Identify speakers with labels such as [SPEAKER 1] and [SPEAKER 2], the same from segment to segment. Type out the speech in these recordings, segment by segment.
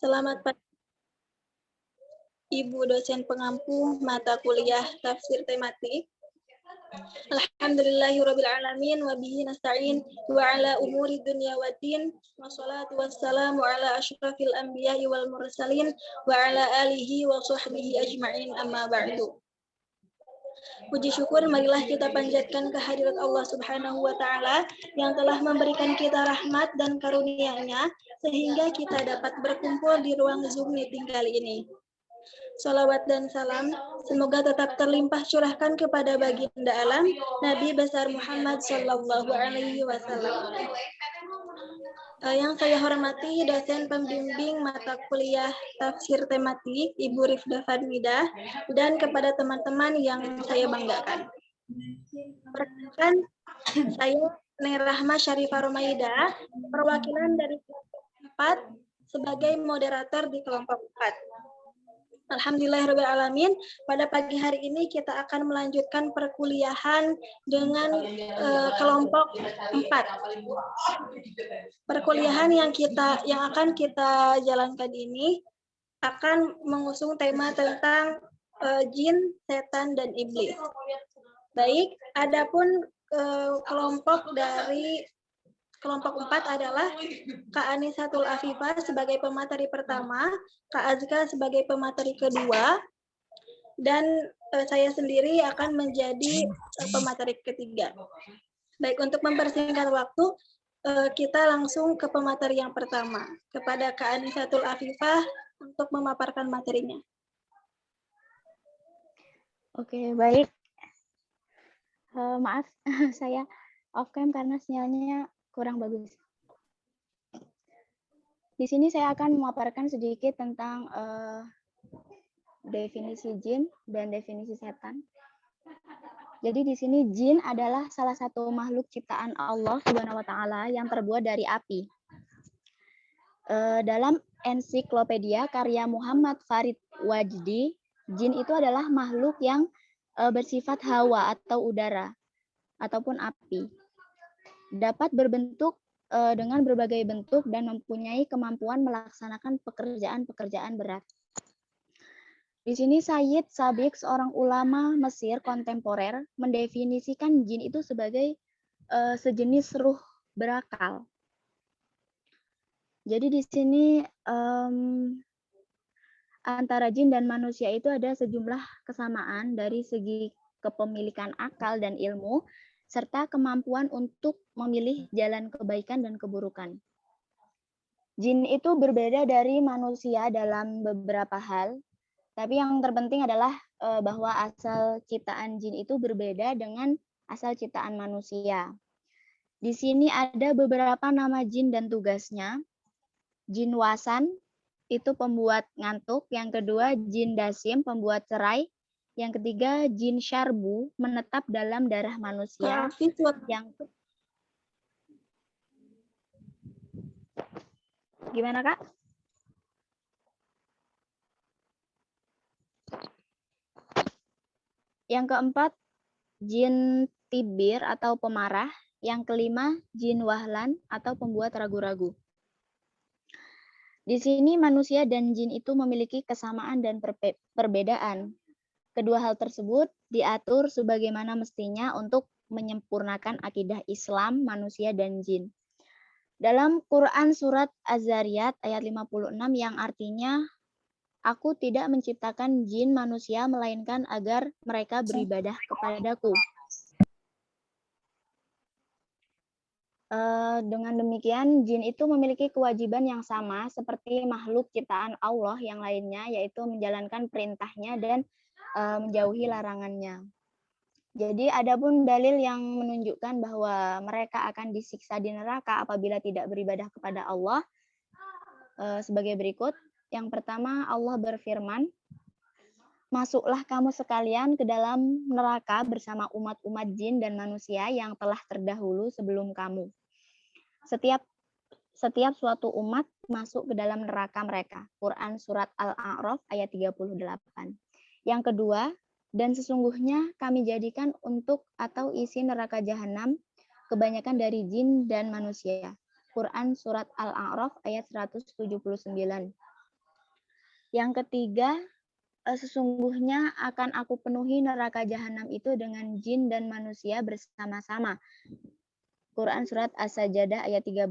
[SPEAKER 1] Selamat pagi Ibu dosen pengampu mata kuliah tafsir tematik. Alhamdulillahirrabbilalamin wa bihi nasta'in wa ala umuri dunya wa din wassalatu wassalamu ala asyrafil anbiya'i wal mursalin wa ala alihi wa sahbihi ajma'in amma ba'du. Puji syukur marilah kita panjatkan kehadirat Allah Subhanahu wa taala yang telah memberikan kita rahmat dan karunia-Nya sehingga kita dapat berkumpul di ruang Zoom meeting kali ini. Salawat dan salam semoga tetap terlimpah curahkan kepada baginda alam Nabi besar Muhammad Sallallahu Alaihi Wasallam. Yang saya hormati dosen pembimbing mata kuliah tafsir tematik Ibu Rifda Fadmidah dan kepada teman-teman yang saya banggakan. Perkenalkan, saya Neng Rahma Syarifah Romaida, perwakilan dari kelompok 4 sebagai moderator di kelompok 4. Alhamdulillahirrahmanirrahim. Pada pagi hari ini kita akan melanjutkan perkuliahan dengan kelompok 4. Perkuliahan yang akan kita jalankan ini akan mengusung tema tentang jin, setan, dan iblis. Baik, adapun kelompok 4 adalah Kak Anisatul Afifah sebagai pemateri pertama, Kak Azka sebagai pemateri kedua, dan saya sendiri akan menjadi pemateri ketiga. Baik, untuk mempersingkat waktu, kita langsung ke pemateri yang pertama, kepada Kak Anisatul Afifah untuk memaparkan materinya.
[SPEAKER 2] Oke, baik. Maaf, saya off-cam karena sinyalnya kurang bagus. Di sini saya akan memaparkan sedikit tentang definisi jin dan definisi setan. Jadi di sini jin adalah salah satu makhluk ciptaan Allah Subhanahu wa taala yang terbuat dari api. Dalam ensiklopedia karya Muhammad Farid Wajdi, jin itu adalah makhluk yang bersifat hawa atau udara ataupun api. Dapat berbentuk dengan berbagai bentuk dan mempunyai kemampuan melaksanakan pekerjaan-pekerjaan berat. Di sini Sayyid Sabiq, seorang ulama Mesir kontemporer, mendefinisikan jin itu sebagai sejenis ruh berakal. Jadi di sini antara jin dan manusia itu ada sejumlah kesamaan dari segi kepemilikan akal dan ilmu, serta kemampuan untuk memilih jalan kebaikan dan keburukan. Jin itu berbeda dari manusia dalam beberapa hal, tapi yang terpenting adalah bahwa asal ciptaan jin itu berbeda dengan asal ciptaan manusia. Di sini ada beberapa nama jin dan tugasnya. Jin wasan itu pembuat ngantuk, yang kedua jin dasim pembuat cerai, yang ketiga, jin syarbu menetap dalam darah manusia. Gimana, Kak? Yang keempat, jin tibir atau pemarah. Yang kelima, jin wahlan atau pembuat ragu-ragu. Di sini manusia dan jin itu memiliki kesamaan dan perbedaan. Kedua hal tersebut diatur sebagaimana mestinya untuk menyempurnakan akidah Islam, manusia, dan jin. Dalam Quran Surat Az-Zariyat ayat 56 yang artinya, Aku tidak menciptakan jin manusia melainkan agar mereka beribadah kepadaku. Dengan demikian, jin itu memiliki kewajiban yang sama seperti makhluk ciptaan Allah yang lainnya, yaitu menjalankan perintahnya dan menjauhi larangannya. Jadi adapun dalil yang menunjukkan bahwa mereka akan disiksa di neraka apabila tidak beribadah kepada Allah sebagai berikut. Yang pertama, Allah berfirman, "Masuklah kamu sekalian ke dalam neraka bersama umat-umat jin dan manusia yang telah terdahulu sebelum kamu. Setiap suatu umat masuk ke dalam neraka mereka." Quran Surat Al-A'raf ayat 38. Yang kedua, dan sesungguhnya kami jadikan untuk atau isi neraka jahanam kebanyakan dari jin dan manusia. Quran Surat Al-A'raf ayat 179. Yang ketiga, sesungguhnya akan aku penuhi neraka jahanam itu dengan jin dan manusia bersama-sama. Quran Surat As-Sajdah ayat 13.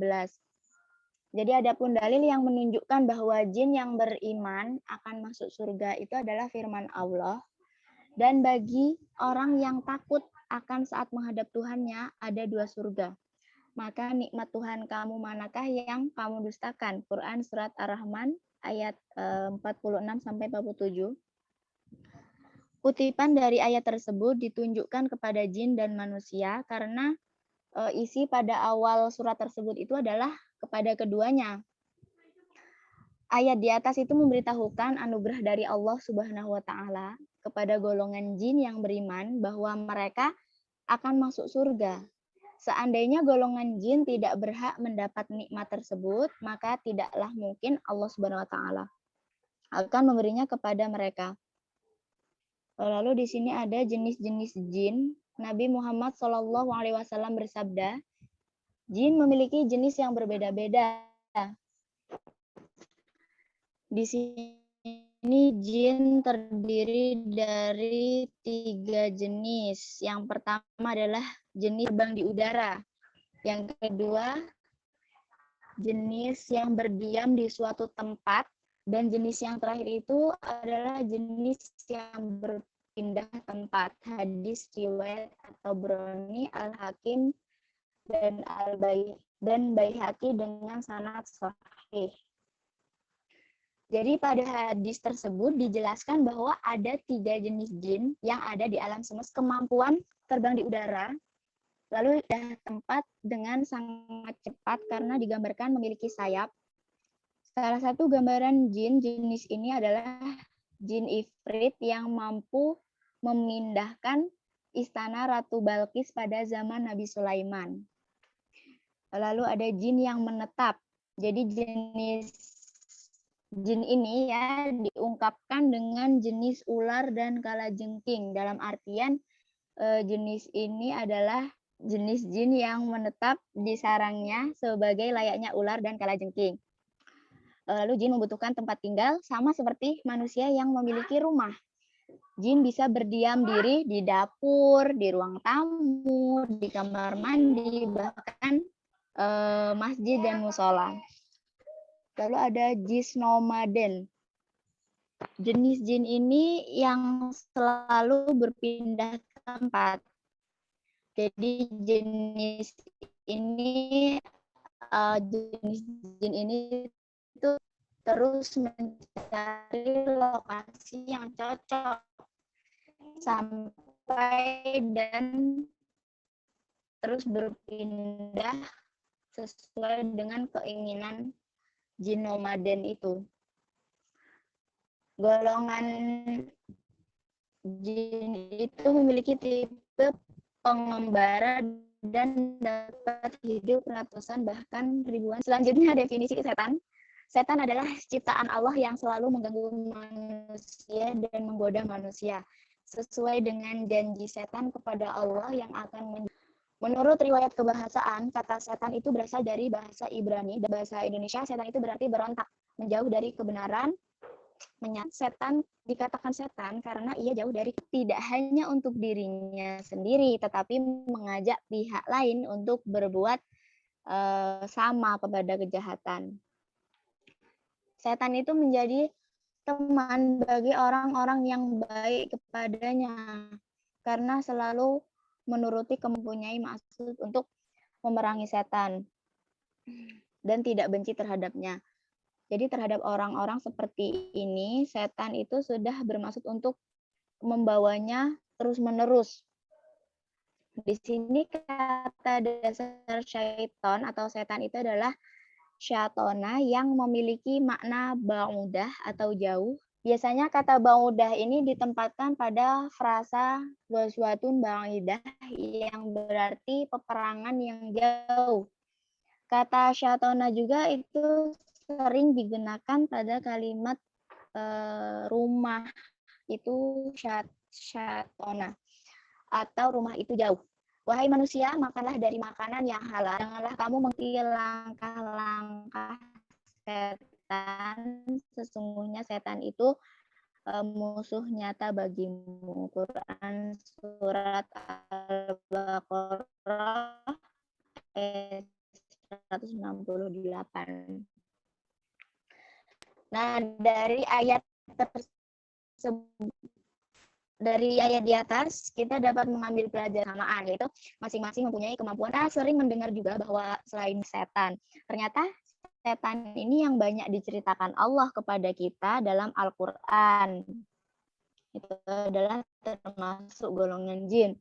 [SPEAKER 2] Jadi adapun dalil yang menunjukkan bahwa jin yang beriman akan masuk surga itu adalah firman Allah. Dan bagi orang yang takut akan saat menghadap Tuhannya ada 2 surga. Maka nikmat Tuhan kamu manakah yang kamu dustakan? Quran Surat Ar-Rahman ayat 46-47. Kutipan dari ayat tersebut ditunjukkan kepada jin dan manusia karena isi pada awal surat tersebut itu adalah kepada keduanya. Ayat di atas itu memberitahukan anugerah dari Allah Subhanahu wa taala kepada golongan jin yang beriman bahwa mereka akan masuk surga. Seandainya golongan jin tidak berhak mendapat nikmat tersebut, maka tidaklah mungkin Allah Subhanahu wa taala akan memberinya kepada mereka. Lalu di sini ada jenis-jenis jin. Nabi Muhammad SAW bersabda, jin memiliki jenis yang berbeda-beda. Di sini jin terdiri dari 3 jenis. Yang pertama adalah jenis terbang di udara. Yang kedua, jenis yang berdiam di suatu tempat. Dan jenis yang terakhir itu adalah jenis yang berpindah tempat. Hadis riwayat At-Tabrani, Al-Hakim, dan Baihaqi dengan sanad sahih. Jadi pada hadis tersebut dijelaskan bahwa ada 3 jenis jin yang ada di alam semesta, kemampuan terbang di udara, lalu tempat dengan sangat cepat karena digambarkan memiliki sayap. Salah satu gambaran jin jenis ini adalah jin Ifrit yang mampu memindahkan istana Ratu Balkis pada zaman Nabi Sulaiman. Lalu ada jin yang menetap. Jadi jenis jin ini ya diungkapkan dengan jenis ular dan kalajengking. Dalam artian jenis ini adalah jenis jin yang menetap di sarangnya sebagai layaknya ular dan kalajengking. Lalu jin membutuhkan tempat tinggal sama seperti manusia yang memiliki rumah. Jin bisa berdiam diri di dapur, di ruang tamu, di kamar mandi, bahkan masjid dan musola. Lalu ada jin nomaden. Jenis jin ini yang selalu berpindah tempat. Jadi jenis jin ini itu terus mencari lokasi yang cocok sampai dan terus berpindah sesuai dengan keinginan jin nomaden itu. Golongan jin itu memiliki tipe pengembara dan dapat hidup ratusan bahkan ribuan. Selanjutnya definisi setan. Setan adalah ciptaan Allah yang selalu mengganggu manusia dan menggoda manusia. Sesuai dengan janji setan kepada Allah yang akan menurut riwayat kebahasaan, kata setan itu berasal dari bahasa Ibrani dan bahasa Indonesia. Setan itu berarti berontak, menjauh dari kebenaran. Setan dikatakan setan karena ia jauh dari, tidak hanya untuk dirinya sendiri, tetapi mengajak pihak lain untuk berbuat sama kepada kejahatan. Setan itu menjadi teman bagi orang-orang yang baik kepadanya karena selalu menuruti mempunyai maksud untuk memerangi setan dan tidak benci terhadapnya. Jadi terhadap orang-orang seperti ini, setan itu sudah bermaksud untuk membawanya terus-menerus. Di sini kata dasar syaiton atau setan itu adalah syaitona yang memiliki makna ba'udah atau jauh. Biasanya kata ba'udah ini ditempatkan pada frasa ghazwatun ba'idah yang berarti peperangan yang jauh. Kata syaitona juga itu sering digunakan pada kalimat rumah itu syatona atau rumah itu jauh. Wahai manusia, makanlah dari makanan yang halal. Janganlah kamu mengikuti langkah-langkah setan. setan, sesungguhnya setan itu musuh nyata bagimu. Quran surat Al-Baqarah ayat 168. Nah, dari ayat di atas kita dapat mengambil pelajaran samaan, yaitu masing-masing mempunyai kemampuan. Sering mendengar juga bahwa selain setan, ternyata setan ini yang banyak diceritakan Allah kepada kita dalam Al-Qur'an. Itu adalah termasuk golongan jin.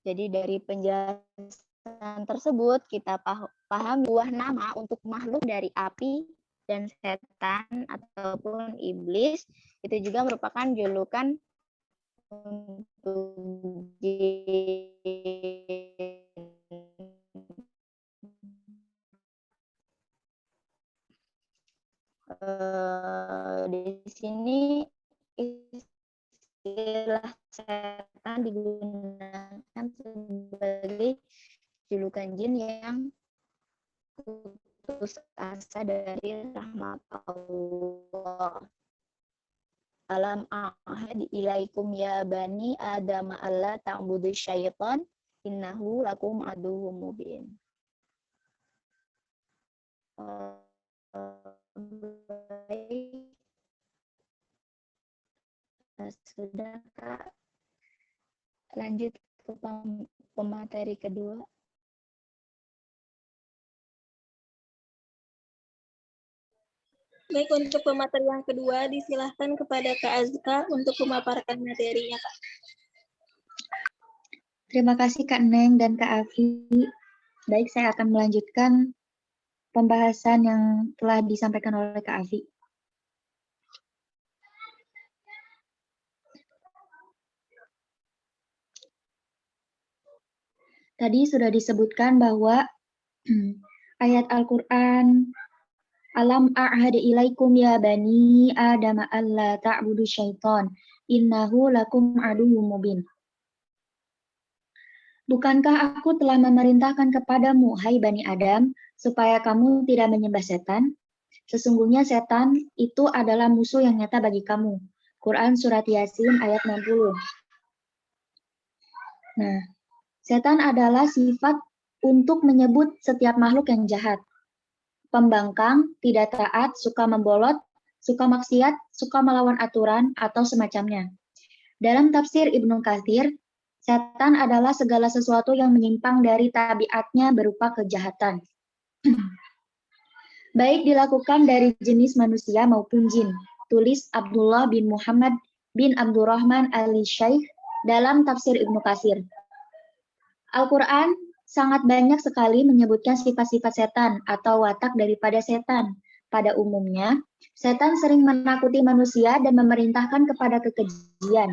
[SPEAKER 2] Jadi dari penjelasan tersebut kita paham buah nama untuk makhluk dari api dan setan ataupun iblis itu juga merupakan julukan untuk jin. Di sini istilah setan digunakan sebagai julukan jin yang putus asa dari rahmat Allah. Alam ahad ilaikum ya bani Adam alla ta'budu syaitan innahu lakum aduwwum mubin. Sudah Kak, lanjut ke pemateri kedua.
[SPEAKER 1] Baik, untuk pemateri yang kedua, disilahkan kepada Kak Azka untuk memaparkan materinya, Kak.
[SPEAKER 3] Terima kasih Kak Neng dan Kak Afi. Baik, saya akan melanjutkan pembahasan yang telah disampaikan oleh Kak Afi. Tadi sudah disebutkan bahwa ayat Al-Quran, Alam a'had ilaikum ya bani Adam alla ta'budu syaitan innahu lakum aduwwum mubin. Bukankah aku telah memerintahkan kepadamu, hai Bani Adam, supaya kamu tidak menyembah setan? Sesungguhnya setan itu adalah musuh yang nyata bagi kamu. Quran Surat Yasin ayat 60. Nah, setan adalah sifat untuk menyebut setiap makhluk yang jahat. Pembangkang, tidak taat, suka membolot, suka maksiat, suka melawan aturan, atau semacamnya. Dalam tafsir Ibnu Katsir, setan adalah segala sesuatu yang menyimpang dari tabiatnya berupa kejahatan. Baik dilakukan dari jenis manusia maupun jin. Tulis Abdullah bin Muhammad bin Abdurrahman al-Syaikh dalam tafsir Ibnu Katsir. Al-Quran sangat banyak sekali menyebutkan sifat-sifat setan atau watak daripada setan. Pada umumnya, setan sering menakuti manusia dan memerintahkan kepada kekejian.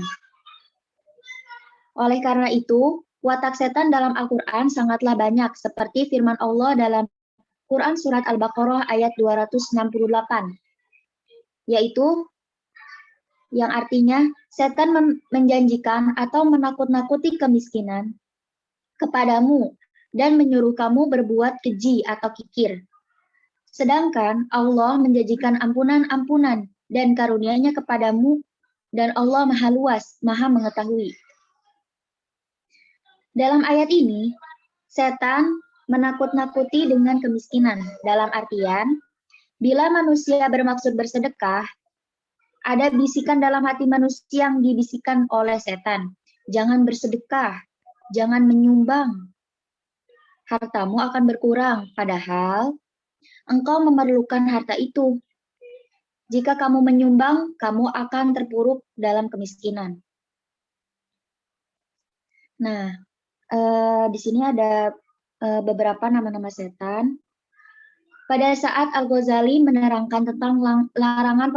[SPEAKER 3] Oleh karena itu, watak setan dalam Al-Quran sangatlah banyak, seperti firman Allah dalam Quran Surat Al-Baqarah ayat 268, yaitu yang artinya setan menjanjikan atau menakut-nakuti kemiskinan kepadamu dan menyuruh kamu berbuat keji atau kikir. Sedangkan Allah menjanjikan ampunan-ampunan dan karunia-Nya kepadamu dan Allah Maha Luas, Maha Mengetahui. Dalam ayat ini, setan menakut-nakuti dengan kemiskinan. Dalam artian, bila manusia bermaksud bersedekah, ada bisikan dalam hati manusia yang dibisikkan oleh setan. Jangan bersedekah, jangan menyumbang. Hartamu akan berkurang, padahal engkau memerlukan harta itu. Jika kamu menyumbang, kamu akan terpuruk dalam kemiskinan. Nah, di sini ada beberapa nama-nama setan. Pada saat Al-Ghazali menerangkan tentang larangan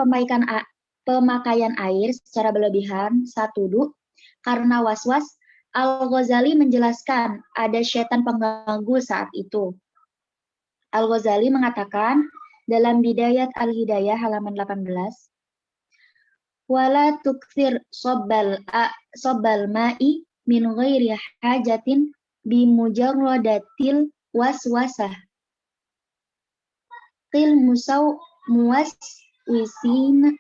[SPEAKER 3] pemakaian air secara berlebihan saat wudhu karena was-was, Al-Ghazali menjelaskan ada setan pengganggu saat itu. Al-Ghazali mengatakan dalam Bidayat Al-Hidayah halaman 18, wala tukthir sobbal ma'i min ghairi hajatin bimujarradatil waswasah. Qil muwaswisin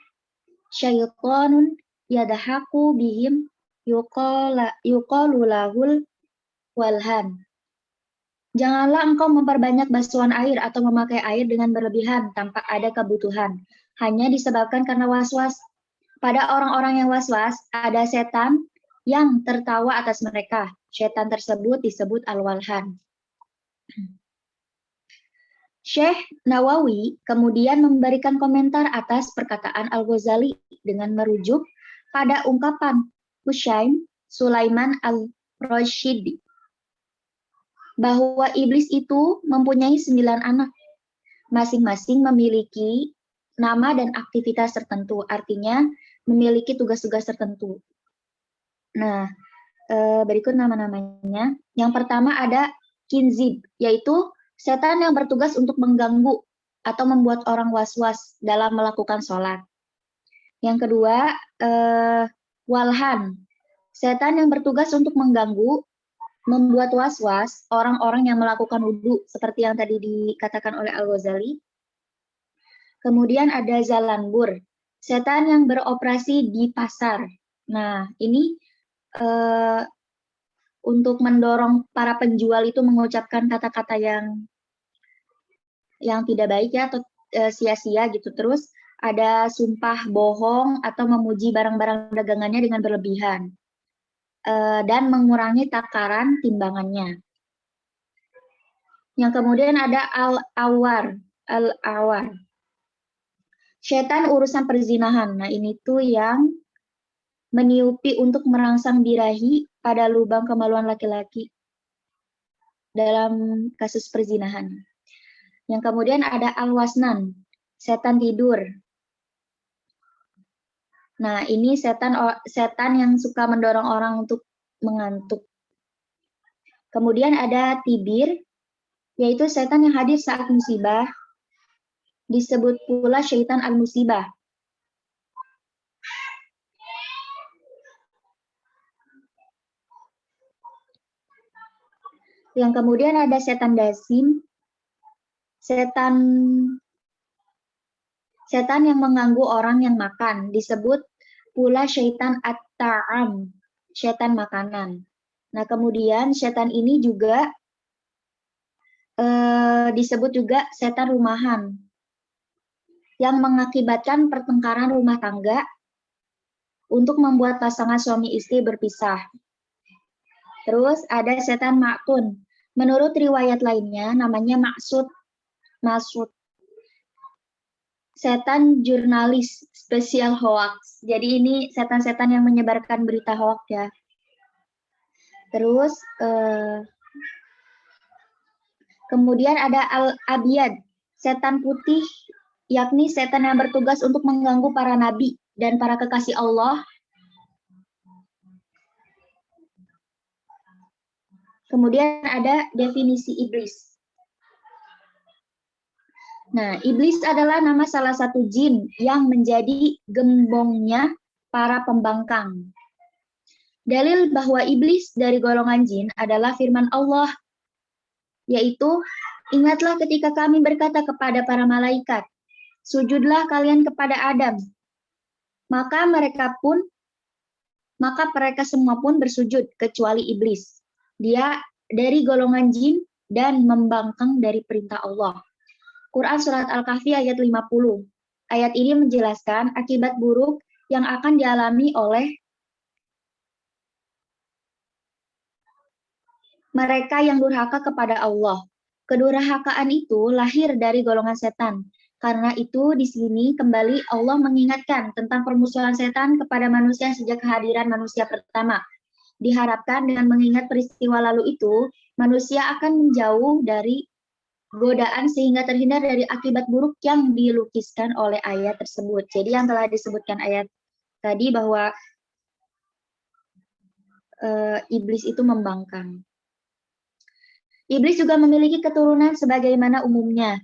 [SPEAKER 3] syaitonun yadhaku bihim yuqalu lahul walhan. Janganlah engkau memperbanyak basuhan air atau memakai air dengan berlebihan tanpa ada kebutuhan, hanya disebabkan karena was-was. Pada orang-orang yang was-was, ada setan yang tertawa atas mereka. Setan tersebut disebut al-walhan. Syekh Nawawi kemudian memberikan komentar atas perkataan Al-Ghazali dengan merujuk pada ungkapan Husain Sulaiman al-Rashidi bahwa iblis itu mempunyai 9 anak, masing-masing memiliki nama dan aktivitas tertentu, artinya memiliki tugas-tugas tertentu. Nah, berikut nama-namanya. Yang pertama ada Kinzib, yaitu setan yang bertugas untuk mengganggu atau membuat orang was-was dalam melakukan sholat. Yang kedua, Walhan, setan yang bertugas untuk mengganggu, membuat was-was orang-orang yang melakukan wudhu, seperti yang tadi dikatakan oleh Al-Ghazali. Kemudian ada Zalanbur, setan yang beroperasi di pasar. Nah, ini untuk mendorong para penjual itu mengucapkan kata-kata yang tidak baik ya, atau sia-sia gitu. Terus ada sumpah bohong atau memuji barang-barang dagangannya dengan berlebihan. Dan mengurangi takaran timbangannya. Yang kemudian ada al-awar, setan urusan perzinahan. Nah, ini tuh yang meniupi untuk merangsang birahi pada lubang kemaluan laki-laki dalam kasus perzinahan. Yang kemudian ada al-wasnan, setan tidur. Nah, ini setan yang suka mendorong orang untuk mengantuk. Kemudian ada tibir, yaitu setan yang hadir saat musibah. Disebut pula syaitan al-musibah. Yang kemudian ada setan dasim, setan yang mengganggu orang yang makan, disebut pula syaitan at-ta'am, setan makanan. Nah, kemudian setan ini juga disebut juga setan rumahan, yang mengakibatkan pertengkaran rumah tangga untuk membuat pasangan suami istri berpisah. Terus ada setan maktun. Menurut riwayat lainnya, namanya Masud. Setan jurnalis spesial hoax. Jadi ini setan-setan yang menyebarkan berita hoax ya. Terus kemudian ada al-abiyad, setan putih, yakni setan yang bertugas untuk mengganggu para nabi dan para kekasih Allah. Kemudian ada definisi iblis. Nah, iblis adalah nama salah satu jin yang menjadi gembongnya para pembangkang. Dalil bahwa iblis dari golongan jin adalah firman Allah, yaitu, ingatlah ketika kami berkata kepada para malaikat, sujudlah kalian kepada Adam. Maka mereka semua pun bersujud, kecuali iblis. Dia dari golongan jin dan membangkang dari perintah Allah. Quran Surat Al-Kahfi ayat 50. Ayat ini menjelaskan akibat buruk yang akan dialami oleh mereka yang durhaka kepada Allah. Kedurhakaan itu lahir dari golongan setan. Karena itu di sini kembali Allah mengingatkan tentang permusuhan setan kepada manusia sejak kehadiran manusia pertama. Diharapkan dengan mengingat peristiwa lalu itu, manusia akan menjauh dari godaan sehingga terhindar dari akibat buruk yang dilukiskan oleh ayat tersebut. Jadi yang telah disebutkan ayat tadi bahwa iblis itu membangkang. Iblis juga memiliki keturunan sebagaimana umumnya.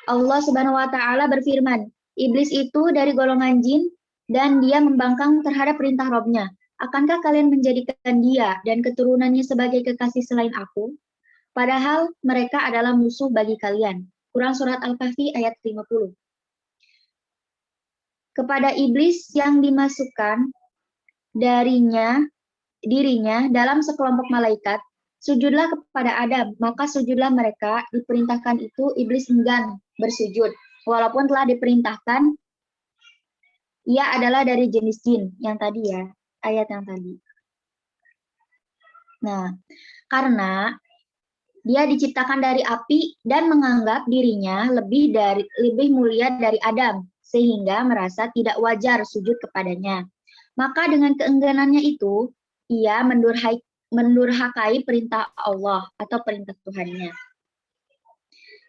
[SPEAKER 3] Allah Subhanahu wa taala berfirman, iblis itu dari golongan jin dan dia membangkang terhadap perintah Rabb-Nya. Akankah kalian menjadikan dia dan keturunannya sebagai kekasih selain aku? Padahal mereka adalah musuh bagi kalian. Quran Surat Al-Kahfi ayat 50. Kepada iblis yang dimasukkan dirinya dalam sekelompok malaikat, sujudlah kepada Adam, maka sujudlah mereka. Diperintahkan itu, iblis enggan bersujud, walaupun telah diperintahkan. Ia adalah dari jenis jin, yang tadi ya, ayat yang tadi. Nah, karena dia diciptakan dari api dan menganggap dirinya lebih mulia dari Adam, sehingga merasa tidak wajar sujud kepadanya. Maka dengan keengganannya itu, ia mendurhakai perintah Allah atau perintah Tuhannya.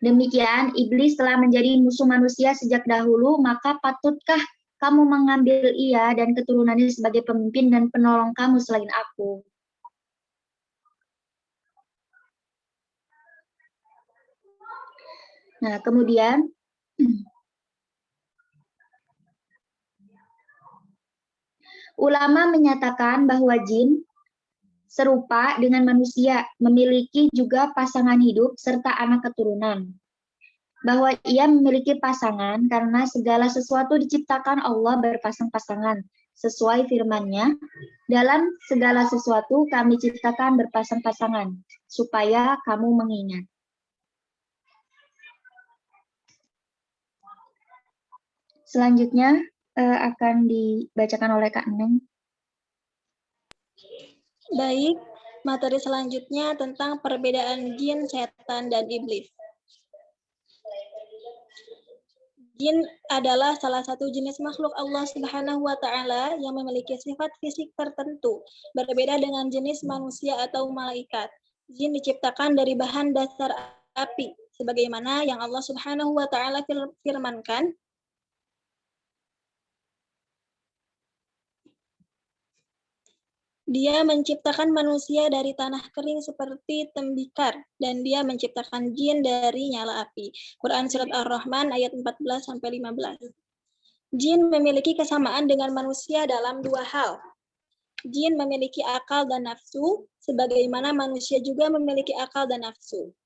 [SPEAKER 3] Demikian, iblis telah menjadi musuh manusia sejak dahulu, maka patutkah kamu mengambil ia dan keturunannya sebagai pemimpin dan penolong kamu selain aku? Nah, kemudian ulama menyatakan bahwa jin serupa dengan manusia, memiliki juga pasangan hidup serta anak keturunan. Bahwa ia memiliki pasangan karena segala sesuatu diciptakan Allah berpasang-pasangan. Sesuai firman-Nya, dalam segala sesuatu kami ciptakan berpasang-pasangan, supaya kamu mengingat. Selanjutnya akan dibacakan oleh Kak Neng.
[SPEAKER 1] Baik, materi selanjutnya tentang perbedaan jin, setan, dan iblis. Jin adalah salah satu jenis makhluk Allah Subhanahu wa Ta'ala yang memiliki sifat fisik tertentu, berbeda dengan jenis manusia atau malaikat. Jin diciptakan dari bahan dasar api, sebagaimana yang Allah Subhanahu wa Ta'ala firmankan, Dia menciptakan manusia dari tanah kering seperti tembikar, dan dia menciptakan jin dari nyala api. Quran Surat Ar-Rahman ayat 14-15. Jin memiliki kesamaan dengan manusia dalam dua hal. Jin memiliki akal dan nafsu, sebagaimana manusia juga memiliki akal dan nafsu.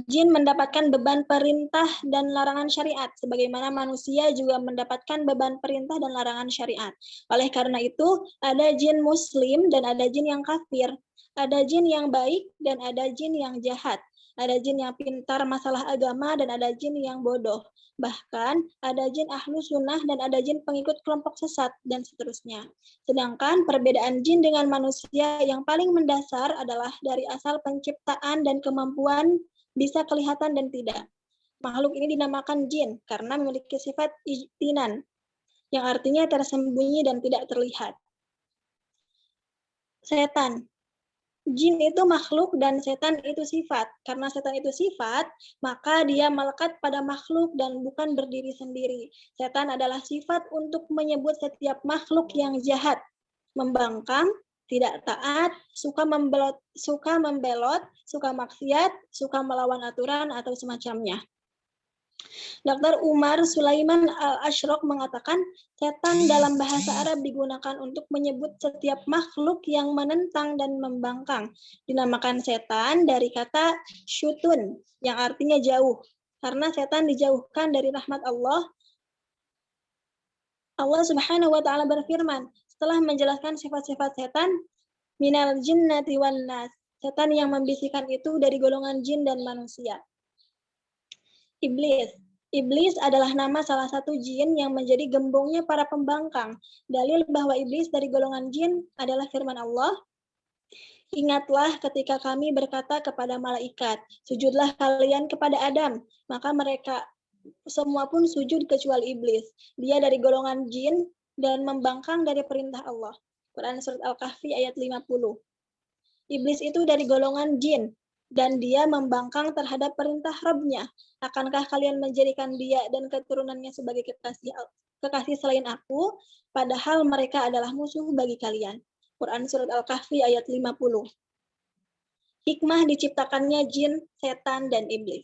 [SPEAKER 1] Jin mendapatkan beban perintah dan larangan syariat, sebagaimana manusia juga mendapatkan beban perintah dan larangan syariat. Oleh karena itu, ada jin muslim dan ada jin yang kafir. Ada jin yang baik dan ada jin yang jahat. Ada jin yang pintar masalah agama dan ada jin yang bodoh. Bahkan, ada jin ahlu sunnah dan ada jin pengikut kelompok sesat, dan seterusnya. Sedangkan perbedaan jin dengan manusia yang paling mendasar adalah dari asal penciptaan dan kemampuan bisa kelihatan dan tidak. Makhluk ini dinamakan jin karena memiliki sifat ijtinan, yang artinya tersembunyi dan tidak terlihat. Setan. Jin itu makhluk dan setan itu sifat. Karena setan itu sifat, maka dia melekat pada makhluk dan bukan berdiri sendiri. Setan adalah sifat untuk menyebut setiap makhluk yang jahat, membangkang, tidak taat, suka membelot, suka maksiat, suka melawan aturan, atau semacamnya. Dr. Umar Sulaiman Al-Ashraq mengatakan, setan dalam bahasa Arab digunakan untuk menyebut setiap makhluk yang menentang dan membangkang. Dinamakan setan dari kata syutun, yang artinya jauh. Karena setan dijauhkan dari rahmat Allah. Allah Subhanahu wa Ta'ala berfirman, setelah menjelaskan sifat-sifat setan, minal jinnati wan nas, setan yang membisikkan itu dari golongan jin dan manusia. Iblis. Iblis adalah nama salah satu jin yang menjadi gembongnya para pembangkang. Dalil bahwa iblis dari golongan jin adalah firman Allah, ingatlah ketika kami berkata kepada malaikat, sujudlah kalian kepada Adam, maka mereka semua pun sujud kecuali iblis. Dia dari golongan jin dan membangkang dari perintah Allah. Quran Surat Al-Kahfi ayat 50. Iblis itu dari golongan jin dan dia membangkang terhadap perintah Rabb-Nya. Akankah kalian menjadikan dia dan keturunannya sebagai kekasih selain aku, padahal mereka adalah musuh bagi kalian. Quran Surat Al-Kahfi ayat 50. Hikmah diciptakannya jin, setan, dan iblis.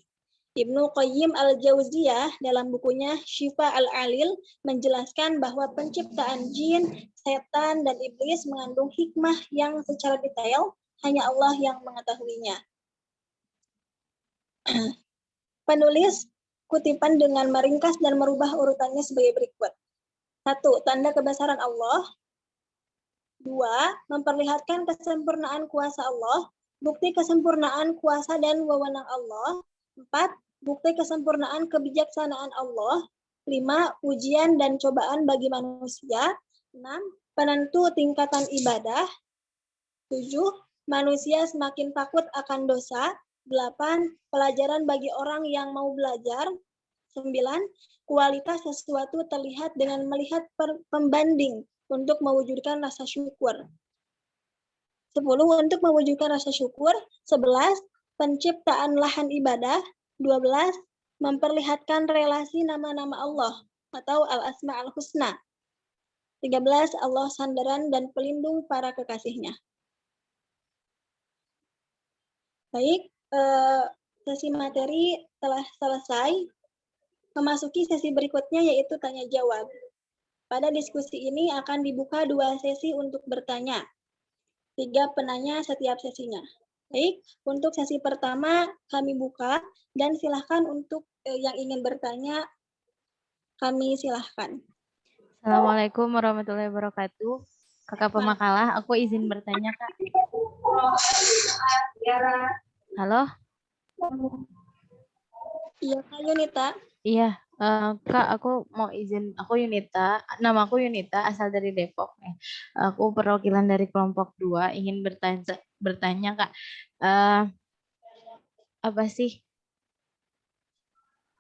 [SPEAKER 1] Ibnu Qayyim Al-Jauziyah dalam bukunya Syifa Al-Alil menjelaskan bahwa penciptaan jin, setan, dan iblis mengandung hikmah yang secara detail hanya Allah yang mengetahuinya. Penulis kutipan dengan meringkas dan merubah urutannya sebagai berikut. 1. Tanda kebesaran Allah. 2. Memperlihatkan kesempurnaan kuasa Allah, bukti kesempurnaan kuasa dan wewenang Allah. 4. Bukti kesempurnaan kebijaksanaan Allah. 5. Ujian dan cobaan bagi manusia. 6. Penentu tingkatan ibadah. 7. Manusia semakin takut akan dosa. 8. Pelajaran bagi orang yang mau belajar. 9. Kualitas sesuatu terlihat dengan melihat pembanding untuk mewujudkan rasa syukur. 10. Untuk mewujudkan rasa syukur. 11. Penciptaan lahan ibadah. 12. Memperlihatkan relasi nama-nama Allah atau al-asma al-husna. 13. Allah sandaran dan pelindung para kekasihnya. Baik, sesi materi telah selesai. Memasuki sesi berikutnya yaitu tanya jawab. Pada diskusi ini akan dibuka 2 sesi untuk bertanya. 3 penanya setiap sesinya. Baik, untuk sesi pertama kami buka dan silahkan untuk yang ingin bertanya kami silahkan.
[SPEAKER 4] Assalamualaikum warahmatullahi wabarakatuh. Kakak pemakalah, aku izin bertanya, Kak. Halo?
[SPEAKER 1] Iya, Kak Yunita.
[SPEAKER 4] Iya, Kak, aku mau izin. Aku Yunita, nama aku Yunita, asal dari Depok. Aku perwakilan dari kelompok 2, ingin bertanya, Kak. Apa sih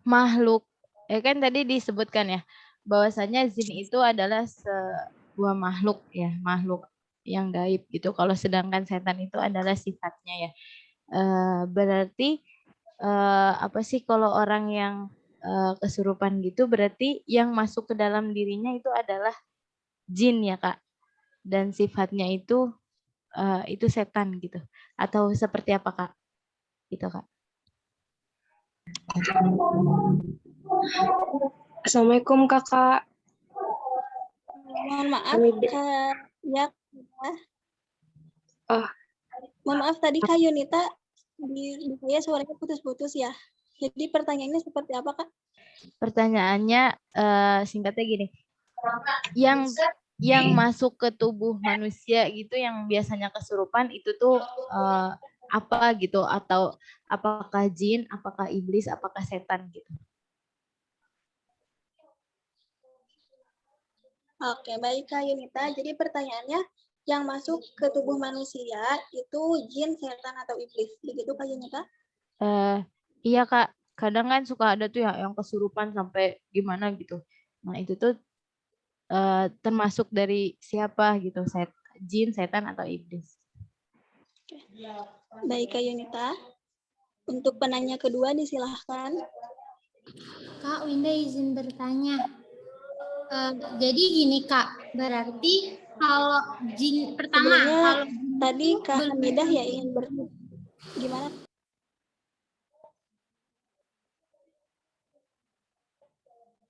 [SPEAKER 4] makhluk? Kan tadi disebutkan ya, bahwasanya jin itu adalah sebuah makhluk ya, makhluk yang gaib gitu. Kalau sedangkan setan itu adalah sifatnya ya. Berarti apa sih kalau orang yang kesurupan gitu, berarti yang masuk ke dalam dirinya itu adalah jin ya, Kak. Dan sifatnya itu setan gitu. Atau seperti apa, Kak? Gitu, Kak.
[SPEAKER 5] Assalamualaikum Kakak.
[SPEAKER 1] Mohon maaf, ya. Mohon maaf tadi Kak Yunita di saya suaranya putus-putus ya. Jadi pertanyaannya seperti apa, Kak?
[SPEAKER 4] Pertanyaannya singkatnya gini. Yang masuk ke tubuh manusia gitu yang biasanya kesurupan itu tuh apa gitu, atau apakah jin, apakah iblis, apakah setan gitu.
[SPEAKER 1] Oke, baik Kak Yunita. Jadi pertanyaannya yang masuk ke tubuh manusia itu jin, setan atau iblis. Begitu Kak Yunita?
[SPEAKER 4] Iya Kak, kadang kan suka ada tuh yang kesurupan sampai gimana gitu. Nah itu tuh termasuk dari siapa gitu, jin, setan atau iblis.
[SPEAKER 1] Oke. Baik Kak Yunita. Untuk penanya kedua disilahkan.
[SPEAKER 6] Kak Winda izin bertanya. Jadi gini Kak, berarti kalau jin pertama,
[SPEAKER 1] Sebelumnya
[SPEAKER 6] kalau
[SPEAKER 1] tadi Kak Hamidah ya ingin bertanya. Gimana?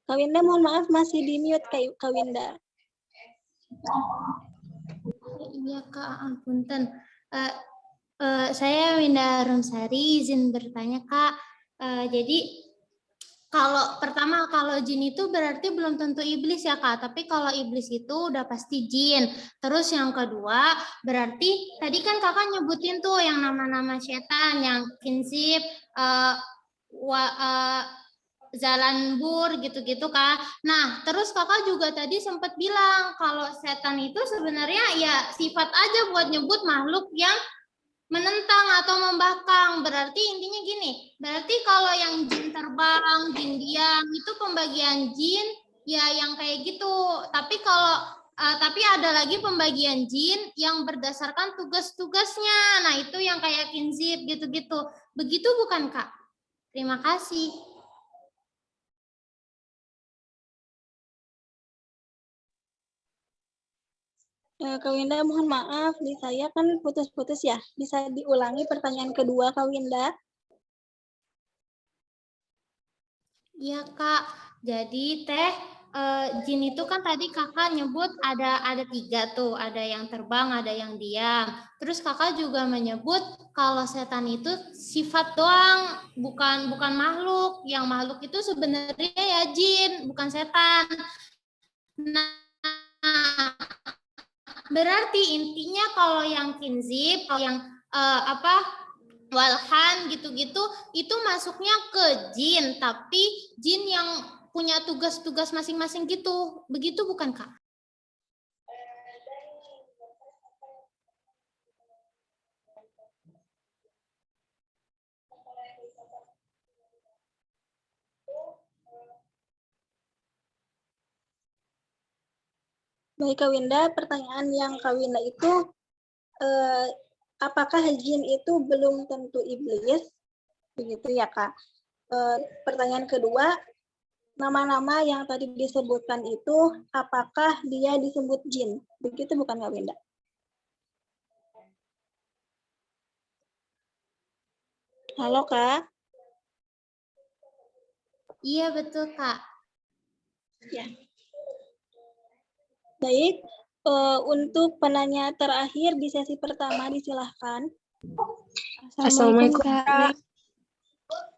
[SPEAKER 1] Kak Winda mohon maaf masih di mute Kak Winda.
[SPEAKER 6] Iya Kak, punten. Saya Winda Rumsari izin bertanya Kak. Jadi kalau pertama kalau jin itu berarti belum tentu iblis ya Kak, tapi kalau iblis itu udah pasti jin. Terus yang kedua berarti tadi kan Kakak nyebutin tuh yang nama-nama setan, yang kinsip, Zalanbur gitu-gitu kan. Nah, terus Kakak juga tadi sempat bilang kalau setan itu sebenarnya ya sifat aja buat nyebut makhluk yang menentang atau membangkang. Berarti intinya gini, berarti kalau yang jin terbang, jin diam itu pembagian jin ya yang kayak gitu. Tapi kalau tapi ada lagi pembagian jin yang berdasarkan tugas-tugasnya. Nah, itu yang kayak kinzip gitu-gitu. Begitu bukan, Kak? Terima kasih.
[SPEAKER 1] Kak Winda mohon maaf, di saya kan putus-putus ya. Bisa diulangi pertanyaan kedua Kak Winda?
[SPEAKER 6] Iya Kak, jadi jin itu kan tadi kakak nyebut ada 3 tuh, ada yang terbang, ada yang diam. Terus kakak juga menyebut kalau setan itu sifat doang, bukan makhluk. Yang makhluk itu sebenarnya ya jin, bukan setan. Nah, berarti intinya kalau yang kinzib, kalau yang walhan gitu-gitu itu masuknya ke jin, tapi jin yang punya tugas-tugas masing-masing gitu. Begitu bukan, Kak?
[SPEAKER 1] Baik Kak Winda, pertanyaan yang Kak Winda itu apakah jin itu belum tentu iblis? Begitu ya Kak. Pertanyaan kedua, nama-nama yang tadi disebutkan itu apakah dia disebut jin? Begitu bukan Kak Winda? Halo Kak.
[SPEAKER 6] Iya betul, Kak.
[SPEAKER 1] Ya. Baik, untuk penanya terakhir di sesi pertama disilahkan.
[SPEAKER 5] Assalamualaikum, Kak.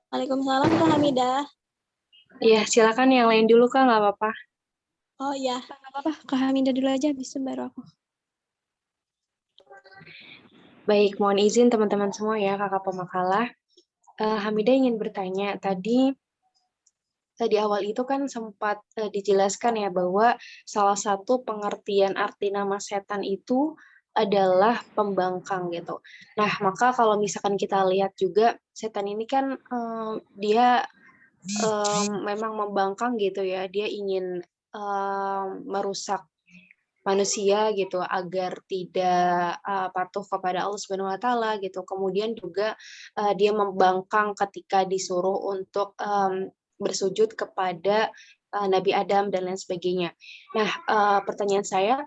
[SPEAKER 1] Waalaikumsalam Kak Hamidah.
[SPEAKER 5] Iya, silakan yang lain dulu, Kak, nggak apa-apa.
[SPEAKER 1] Oh iya,
[SPEAKER 7] Nggak apa-apa, Kak Hamidah dulu aja, habis itu baru aku.
[SPEAKER 5] Baik, mohon izin teman-teman semua ya, kakak pemakalah. Hamidah ingin bertanya, tadi awal itu kan sempat dijelaskan ya bahwa salah satu pengertian arti nama setan itu adalah pembangkang gitu. Nah, maka kalau misalkan kita lihat juga setan ini kan dia memang membangkang gitu ya, dia ingin merusak manusia gitu agar tidak patuh kepada Allah Subhanahu wa taala gitu. Kemudian juga dia membangkang ketika disuruh untuk bersujud kepada Nabi Adam dan lain sebagainya. Nah, pertanyaan saya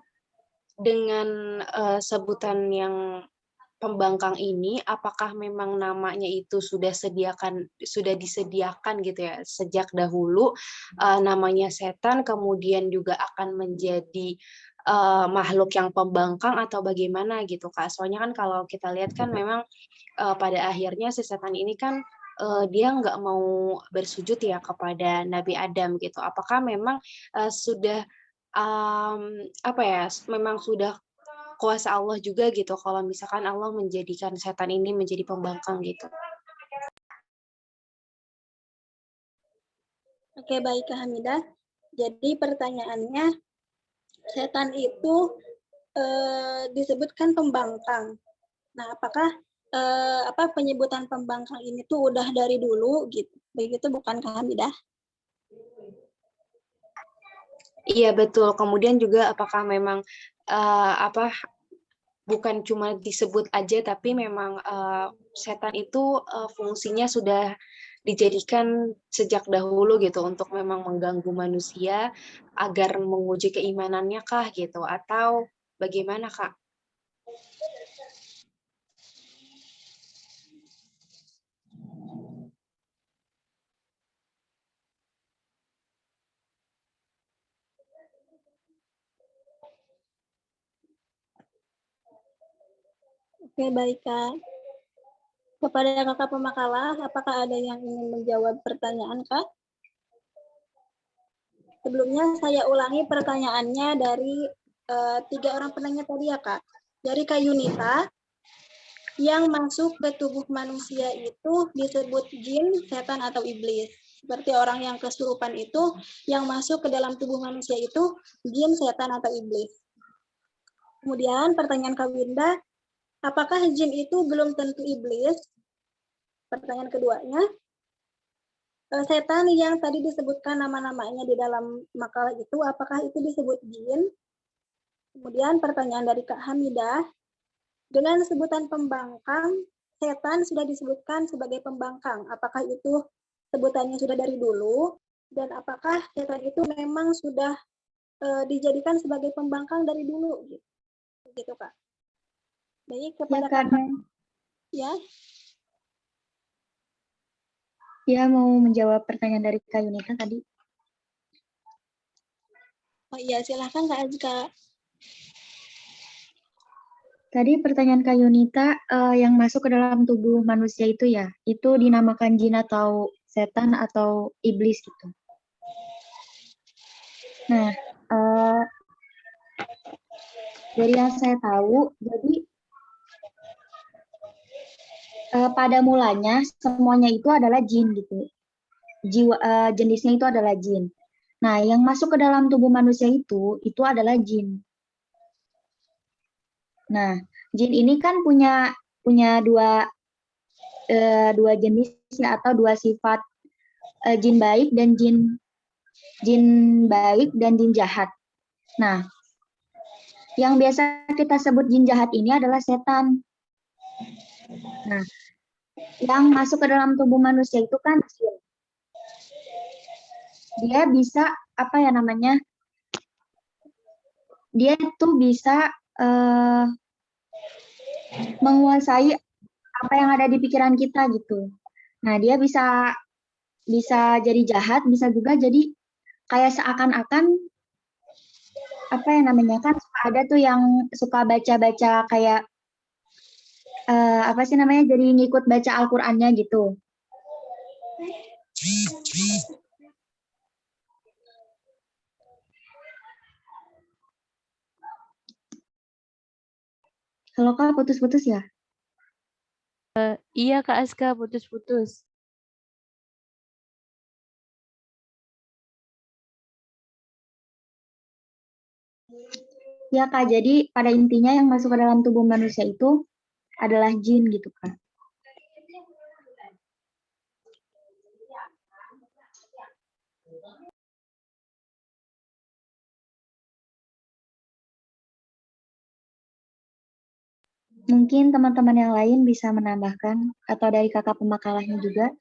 [SPEAKER 5] dengan sebutan yang pembangkang ini, apakah memang namanya itu sudah disediakan gitu ya sejak dahulu namanya setan, kemudian juga akan menjadi makhluk yang pembangkang atau bagaimana gitu Kak? Soalnya kan kalau kita lihat kan memang pada akhirnya si setan ini kan dia nggak mau bersujud ya kepada Nabi Adam gitu. Apakah memang sudah apa ya? Memang sudah kuasa Allah juga gitu kalau misalkan Allah menjadikan setan ini menjadi pembangkang gitu.
[SPEAKER 1] oke baik Kak Hamidah. Jadi pertanyaannya, setan itu disebutkan pembangkang. Nah, apakah penyebutan pembangkang ini tuh udah dari dulu gitu? Begitu bukan Kak Hamidah?
[SPEAKER 5] Iya betul. Kemudian juga apakah memang bukan cuma disebut aja tapi memang setan itu fungsinya sudah dijadikan sejak dahulu gitu untuk memang mengganggu manusia agar menguji keimanannya kah gitu atau bagaimana Kak?
[SPEAKER 1] Oke, baik Kak. Kepada kakak pemakalah, apakah ada yang ingin menjawab pertanyaan Kak? Sebelumnya saya ulangi pertanyaannya dari 3 orang penanya tadi ya Kak. Dari Kak Yunita, yang masuk ke tubuh manusia itu disebut jin, setan, atau iblis. Seperti orang yang kesurupan itu, yang masuk ke dalam tubuh manusia itu jin, setan, atau iblis. Kemudian pertanyaan Kak Winda, apakah jin itu belum tentu iblis? Pertanyaan keduanya, setan yang tadi disebutkan nama-namanya di dalam makalah itu, apakah itu disebut jin? Kemudian pertanyaan dari Kak Hamidah, dengan sebutan pembangkang, setan sudah disebutkan sebagai pembangkang. Apakah itu sebutannya sudah dari dulu? Dan apakah setan itu memang sudah dijadikan sebagai pembangkang dari dulu? Gitu Kak. Baik, kepada
[SPEAKER 3] Ya, Kak.
[SPEAKER 1] Ya.
[SPEAKER 3] Ya, mau menjawab pertanyaan dari Kak Yunita tadi.
[SPEAKER 1] Oh iya, silahkan Kak Azka.
[SPEAKER 3] Tadi pertanyaan Kak Yunita, yang masuk ke dalam tubuh manusia itu ya, itu dinamakan jin atau setan atau iblis gitu. Nah, dari yang saya tahu, jadi pada mulanya semuanya itu adalah jin gitu. Jenisnya itu adalah jin. Nah, yang masuk ke dalam tubuh manusia itu adalah jin. Nah, jin ini kan punya dua jenis ya, atau dua sifat, jin baik dan jin baik dan jin jahat. Nah, yang biasa kita sebut jin jahat ini adalah setan. Nah, yang masuk ke dalam tubuh manusia itu kan jin. Dia bisa apa ya namanya? Dia tuh bisa menguasai apa yang ada di pikiran kita gitu. Nah, dia bisa jadi jahat, bisa juga jadi kayak seakan-akan apa yang namanya, kan ada tuh yang suka baca-baca kayak apa sih namanya, jadi ngikut baca Al-Qur'annya gitu. Halo Kak, putus-putus ya?
[SPEAKER 4] Iya Kak Aska, putus-putus.
[SPEAKER 3] Ya Kak, jadi pada intinya yang masuk ke dalam tubuh manusia itu adalah jin gitu Kak. Mungkin teman-teman yang lain bisa menambahkan, atau dari kakak pemakalahnya juga.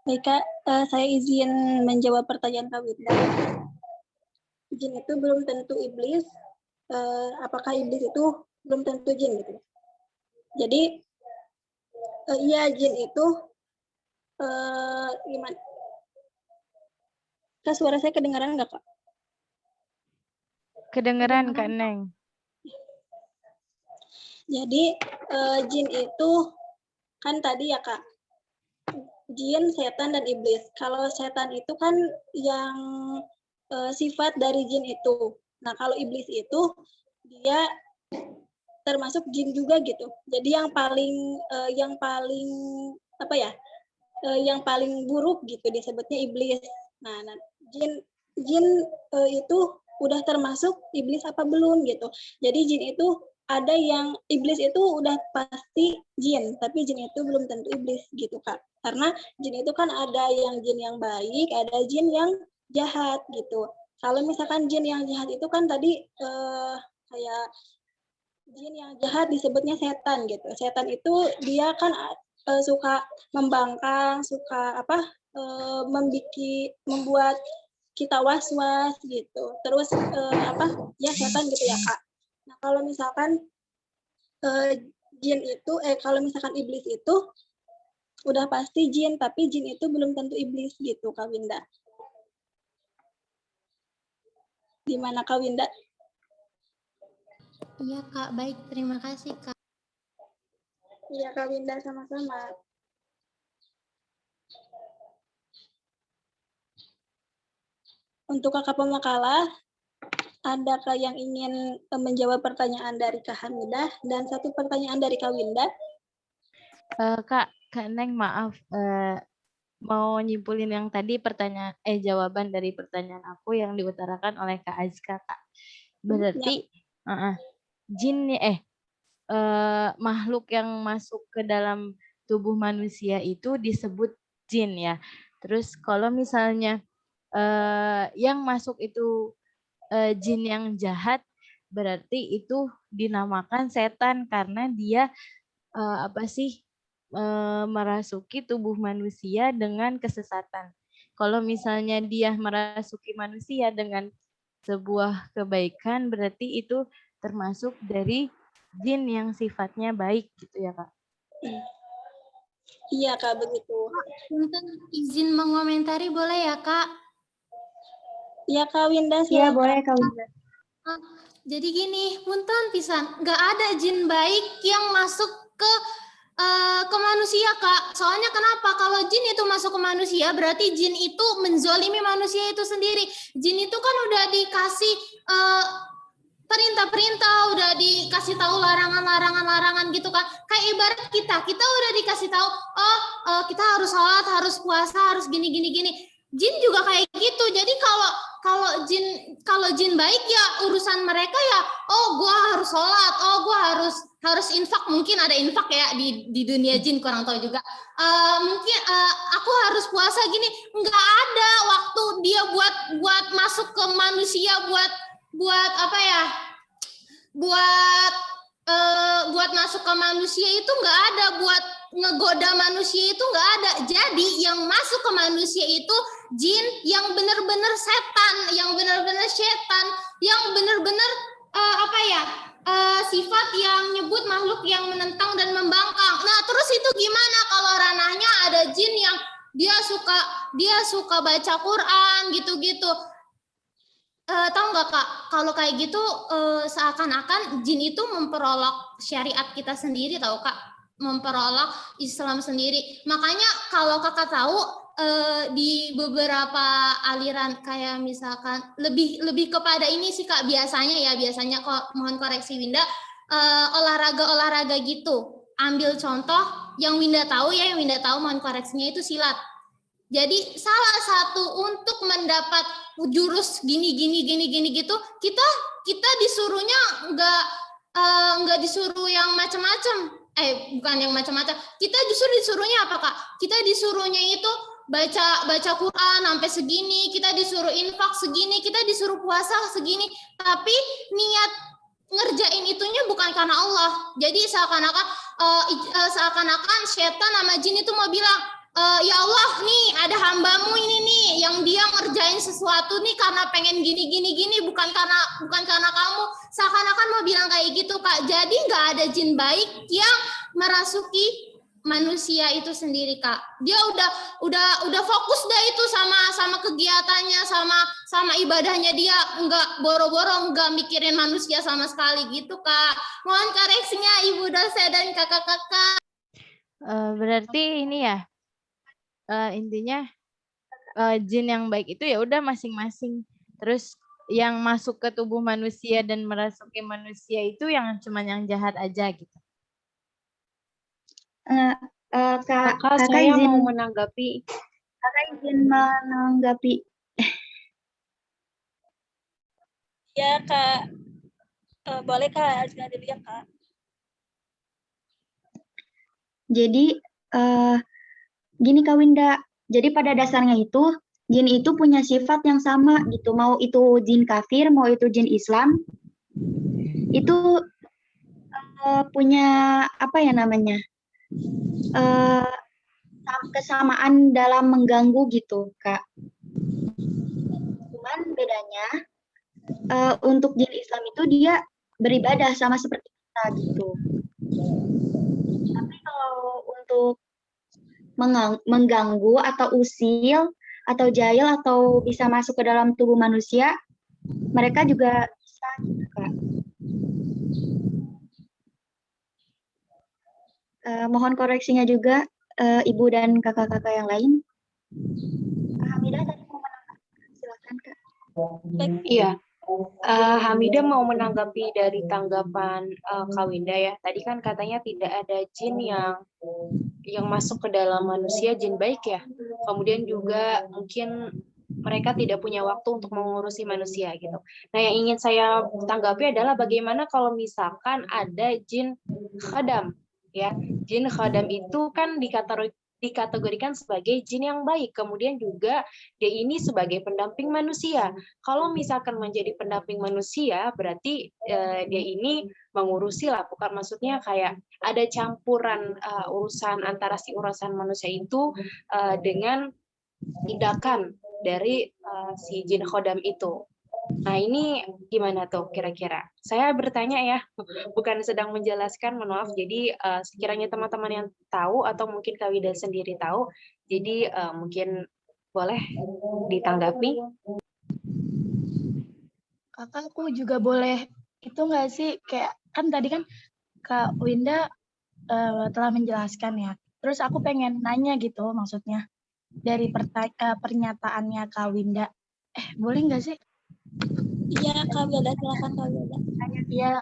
[SPEAKER 1] Baik Kak, saya izin menjawab pertanyaan Kak Winda. Jin itu belum tentu iblis. Apakah iblis itu belum tentu jin gitu. Jadi iya, jin itu gimana? Kak, suara saya kedengaran nggak Kak?
[SPEAKER 4] Kedengeran Kak Neng.
[SPEAKER 1] Jadi jin itu kan tadi ya Kak, jin, setan, dan iblis. Kalau setan itu kan yang sifat dari jin itu. Nah, kalau iblis itu dia termasuk jin juga gitu. Jadi yang paling apa ya? Yang paling buruk gitu disebutnya iblis. Nah, jin itu udah termasuk iblis apa belum gitu. Jadi jin itu ada yang iblis itu udah pasti jin, tapi jin itu belum tentu iblis gitu Kak. Karena jin itu kan ada yang jin yang baik, ada jin yang jahat gitu. Kalau misalkan jin yang jahat itu kan tadi kayak jin yang jahat disebutnya setan gitu. Setan itu dia kan suka membangkang, suka apa membuat kita was-was gitu. Terus apa ya setan gitu ya Kak. Nah kalau misalkan jin itu kalau misalkan iblis itu udah pasti jin, tapi jin itu belum tentu iblis gitu Kak Winda. Gimana Kak Winda?
[SPEAKER 6] Iya Kak, baik. Terima kasih Kak.
[SPEAKER 1] Iya Kak Winda, sama-sama. Untuk kakak pemakalah, adakah yang ingin menjawab pertanyaan dari Kak Hamidah dan satu pertanyaan dari Kak Winda?
[SPEAKER 4] Kak Neng maaf, mau nyimpulin yang tadi jawaban dari pertanyaan aku yang diutarakan oleh Kak Azka Kak. Berarti jin makhluk yang masuk ke dalam tubuh manusia itu disebut jin ya. Terus kalau misalnya yang masuk itu jin yang jahat, berarti itu dinamakan setan karena dia apa sih merasuki tubuh manusia dengan kesesatan. Kalau misalnya dia merasuki manusia dengan sebuah kebaikan, berarti itu termasuk dari jin yang sifatnya baik gitu ya Kak.
[SPEAKER 1] Iya Kak, begitu.
[SPEAKER 6] Punten, izin mengomentari boleh ya Kak?
[SPEAKER 1] Iya Kak Winda,
[SPEAKER 3] Iya,
[SPEAKER 1] silakan.
[SPEAKER 3] boleh Kak Winda.
[SPEAKER 6] Jadi gini, punten pisan, nggak ada jin baik yang masuk ke manusia Kak. Soalnya kenapa? Kalau jin itu masuk ke manusia, berarti jin itu menzolimi manusia itu sendiri. Jin itu kan udah dikasih perintah-perintah, udah dikasih tahu larangan gitu kan. Kayak ibarat kita udah dikasih tahu, kita harus sholat, harus puasa, harus gini. Jin juga kayak gitu. Jadi kalau jin baik ya urusan mereka ya, gua harus sholat, gua harus infak, mungkin ada infak ya di dunia jin, kurang tahu juga. Mungkin aku harus puasa gini, nggak ada waktu dia buat masuk ke manusia, buat apa ya, buat masuk ke manusia itu nggak ada, buat ngegoda manusia itu nggak ada. Jadi yang masuk ke manusia itu jin yang benar-benar setan, yang benar-benar setan, yang benar-benar sifat yang nyebut makhluk yang menentang dan membangkang. Nah, terus itu gimana kalau ranahnya ada jin yang dia suka baca Quran gitu-gitu. Tahu nggak Kak, kalau kayak gitu seakan-akan jin itu memperolok syariat kita sendiri, tahu Kak, memperolok Islam sendiri. Makanya kalau Kakak tahu di beberapa aliran kayak misalkan lebih kepada ini sih Kak, biasanya kok, mohon koreksi Winda, olahraga gitu. Ambil contoh yang Winda tahu mohon koreksinya, itu silat. Jadi salah satu untuk mendapat jurus gini gitu, kita disuruhnya nggak disuruh yang macam-macam. Bukan yang macam-macam. Kita justru disuruhnya apa Kak? Kita disuruhnya itu baca Quran sampai segini, kita disuruh infak segini, kita disuruh puasa segini. Tapi niat ngerjain itunya bukan karena Allah. Jadi seakan-akan setan sama jin itu mau bilang, ya Allah nih ada hambamu ini nih yang dia ngerjain sesuatu nih karena pengen gini, bukan karena kamu. Seakan-akan mau bilang kayak gitu Kak. Jadi nggak ada jin baik yang merasuki manusia itu sendiri Kak. Dia udah fokus dah itu sama kegiatannya, sama ibadahnya, dia nggak boro-boro, nggak mikirin manusia sama sekali gitu Kak. Mohon koreksinya Ibu dosen dan kakak-kakak.
[SPEAKER 4] Berarti ini ya, intinya jin yang baik itu ya udah masing-masing. Terus yang masuk ke tubuh manusia dan merasuki manusia itu yang cuman yang jahat aja gitu.
[SPEAKER 5] Kakak saya mau menanggapi.
[SPEAKER 3] Kakak izin menanggapi.
[SPEAKER 1] Ya Kak, boleh Kak, segala dulu ya Kak.
[SPEAKER 3] Jadi gini Kak Winda, jadi pada dasarnya itu jin itu punya sifat yang sama gitu, mau itu jin kafir, mau itu jin Islam, itu punya apa ya namanya, kesamaan dalam mengganggu gitu Kak. Cuman bedanya untuk jin Islam itu dia beribadah sama seperti kita gitu. Tapi kalau untuk mengganggu atau usil atau jahil atau bisa masuk ke dalam tubuh manusia, mereka juga bisa gitu Kak. Mohon koreksinya juga Ibu dan kakak-kakak yang lain. Kak Hamidah tadi mau menanggapi, silakan Kak.
[SPEAKER 5] Iya. Hamidah mau menanggapi dari tanggapan Kak Winda ya. Tadi kan katanya tidak ada jin yang masuk ke dalam manusia, jin baik ya. Kemudian juga mungkin mereka tidak punya waktu untuk mengurusi manusia gitu. Nah, yang ingin saya tanggapi adalah bagaimana kalau misalkan ada jin khadam ya. Jin khadam itu kan dikategorikan sebagai jin yang baik. Kemudian juga dia ini sebagai pendamping manusia. Kalau misalkan menjadi pendamping manusia, berarti dia ini mengurusi lah, bukan maksudnya kayak ada campuran urusan antara si urusan manusia itu dengan tindakan dari si jin khodam itu. Nah, ini gimana tuh kira-kira? Saya bertanya ya, bukan sedang menjelaskan, mohon maaf. Jadi sekiranya teman-teman yang tahu atau mungkin Kak Wida sendiri tahu, jadi mungkin boleh ditanggapi.
[SPEAKER 8] Kakak, aku juga boleh itu nggak sih, kayak kan tadi kan Kak Winda telah menjelaskan ya. Terus aku pengen nanya gitu, maksudnya dari pernyataannya Kak Winda. Boleh nggak sih?
[SPEAKER 1] Iya, Kak Wilda, silakan Kak Wilda.
[SPEAKER 8] Iya,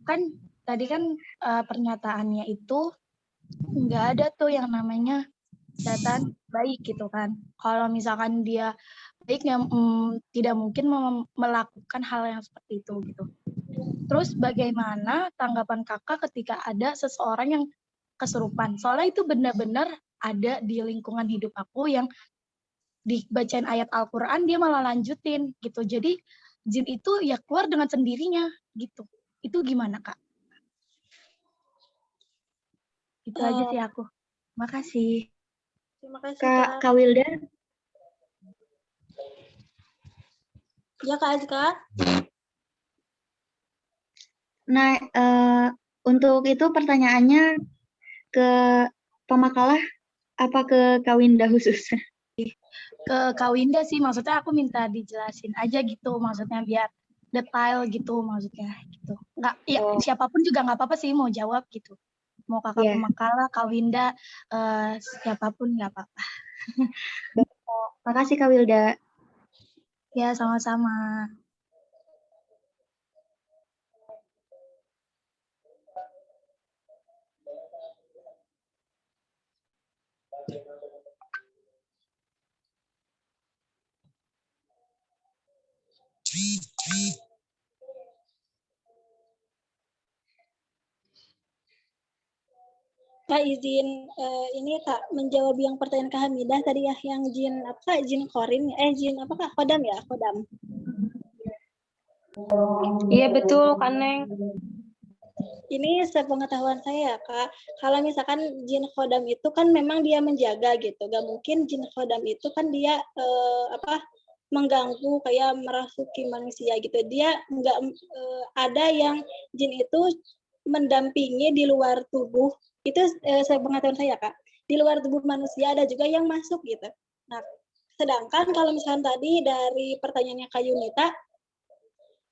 [SPEAKER 8] kan tadi kan pernyataannya itu nggak ada tuh yang namanya setan baik gitu kan. Kalau misalkan dia baik, tidak mungkin melakukan hal yang seperti itu gitu. Terus bagaimana tanggapan kakak ketika ada seseorang yang kesurupan? Soalnya itu benar-benar ada di lingkungan hidup aku yang dibacain ayat Al-Quran dia malah lanjutin gitu. Jadi jin itu ya keluar dengan sendirinya gitu. Itu gimana Kak? Itu aja sih aku. Makasih.
[SPEAKER 1] Terima kasih Kak.
[SPEAKER 3] Kak Wilda,
[SPEAKER 1] Ya Kak Azka.
[SPEAKER 3] nah untuk itu pertanyaannya ke pemakalah apa ke Kak Winda khusus?
[SPEAKER 8] Ke Kak Winda sih, maksudnya aku minta dijelasin aja gitu, maksudnya biar detail gitu, maksudnya gitu. Nggak, ya siapapun juga nggak apa-apa sih mau jawab gitu. Mau kakak pemakalah, Kak Winda, siapapun nggak apa-apa.
[SPEAKER 3] Makasih Kak Wilda.
[SPEAKER 8] Ya, sama-sama.
[SPEAKER 1] Kak izin ini Kak menjawab yang pertanyaan Kak Hamidah tadi ya, yang jin apa, jin korin, jin apa Kak, khodam ya, khodam.
[SPEAKER 5] Iya betul Kak Neng.
[SPEAKER 1] Ini sepengetahuan saya Kak, kalau misalkan jin khodam itu kan memang dia menjaga gitu, gak mungkin jin khodam itu kan dia mengganggu kayak merasuki manusia gitu. Dia nggak ada yang jin itu mendampingi di luar tubuh. Itu sepengetahuan saya Kak. Di luar tubuh manusia ada juga yang masuk gitu. Nah, sedangkan kalau misalkan tadi dari pertanyaannya Kak Yunita,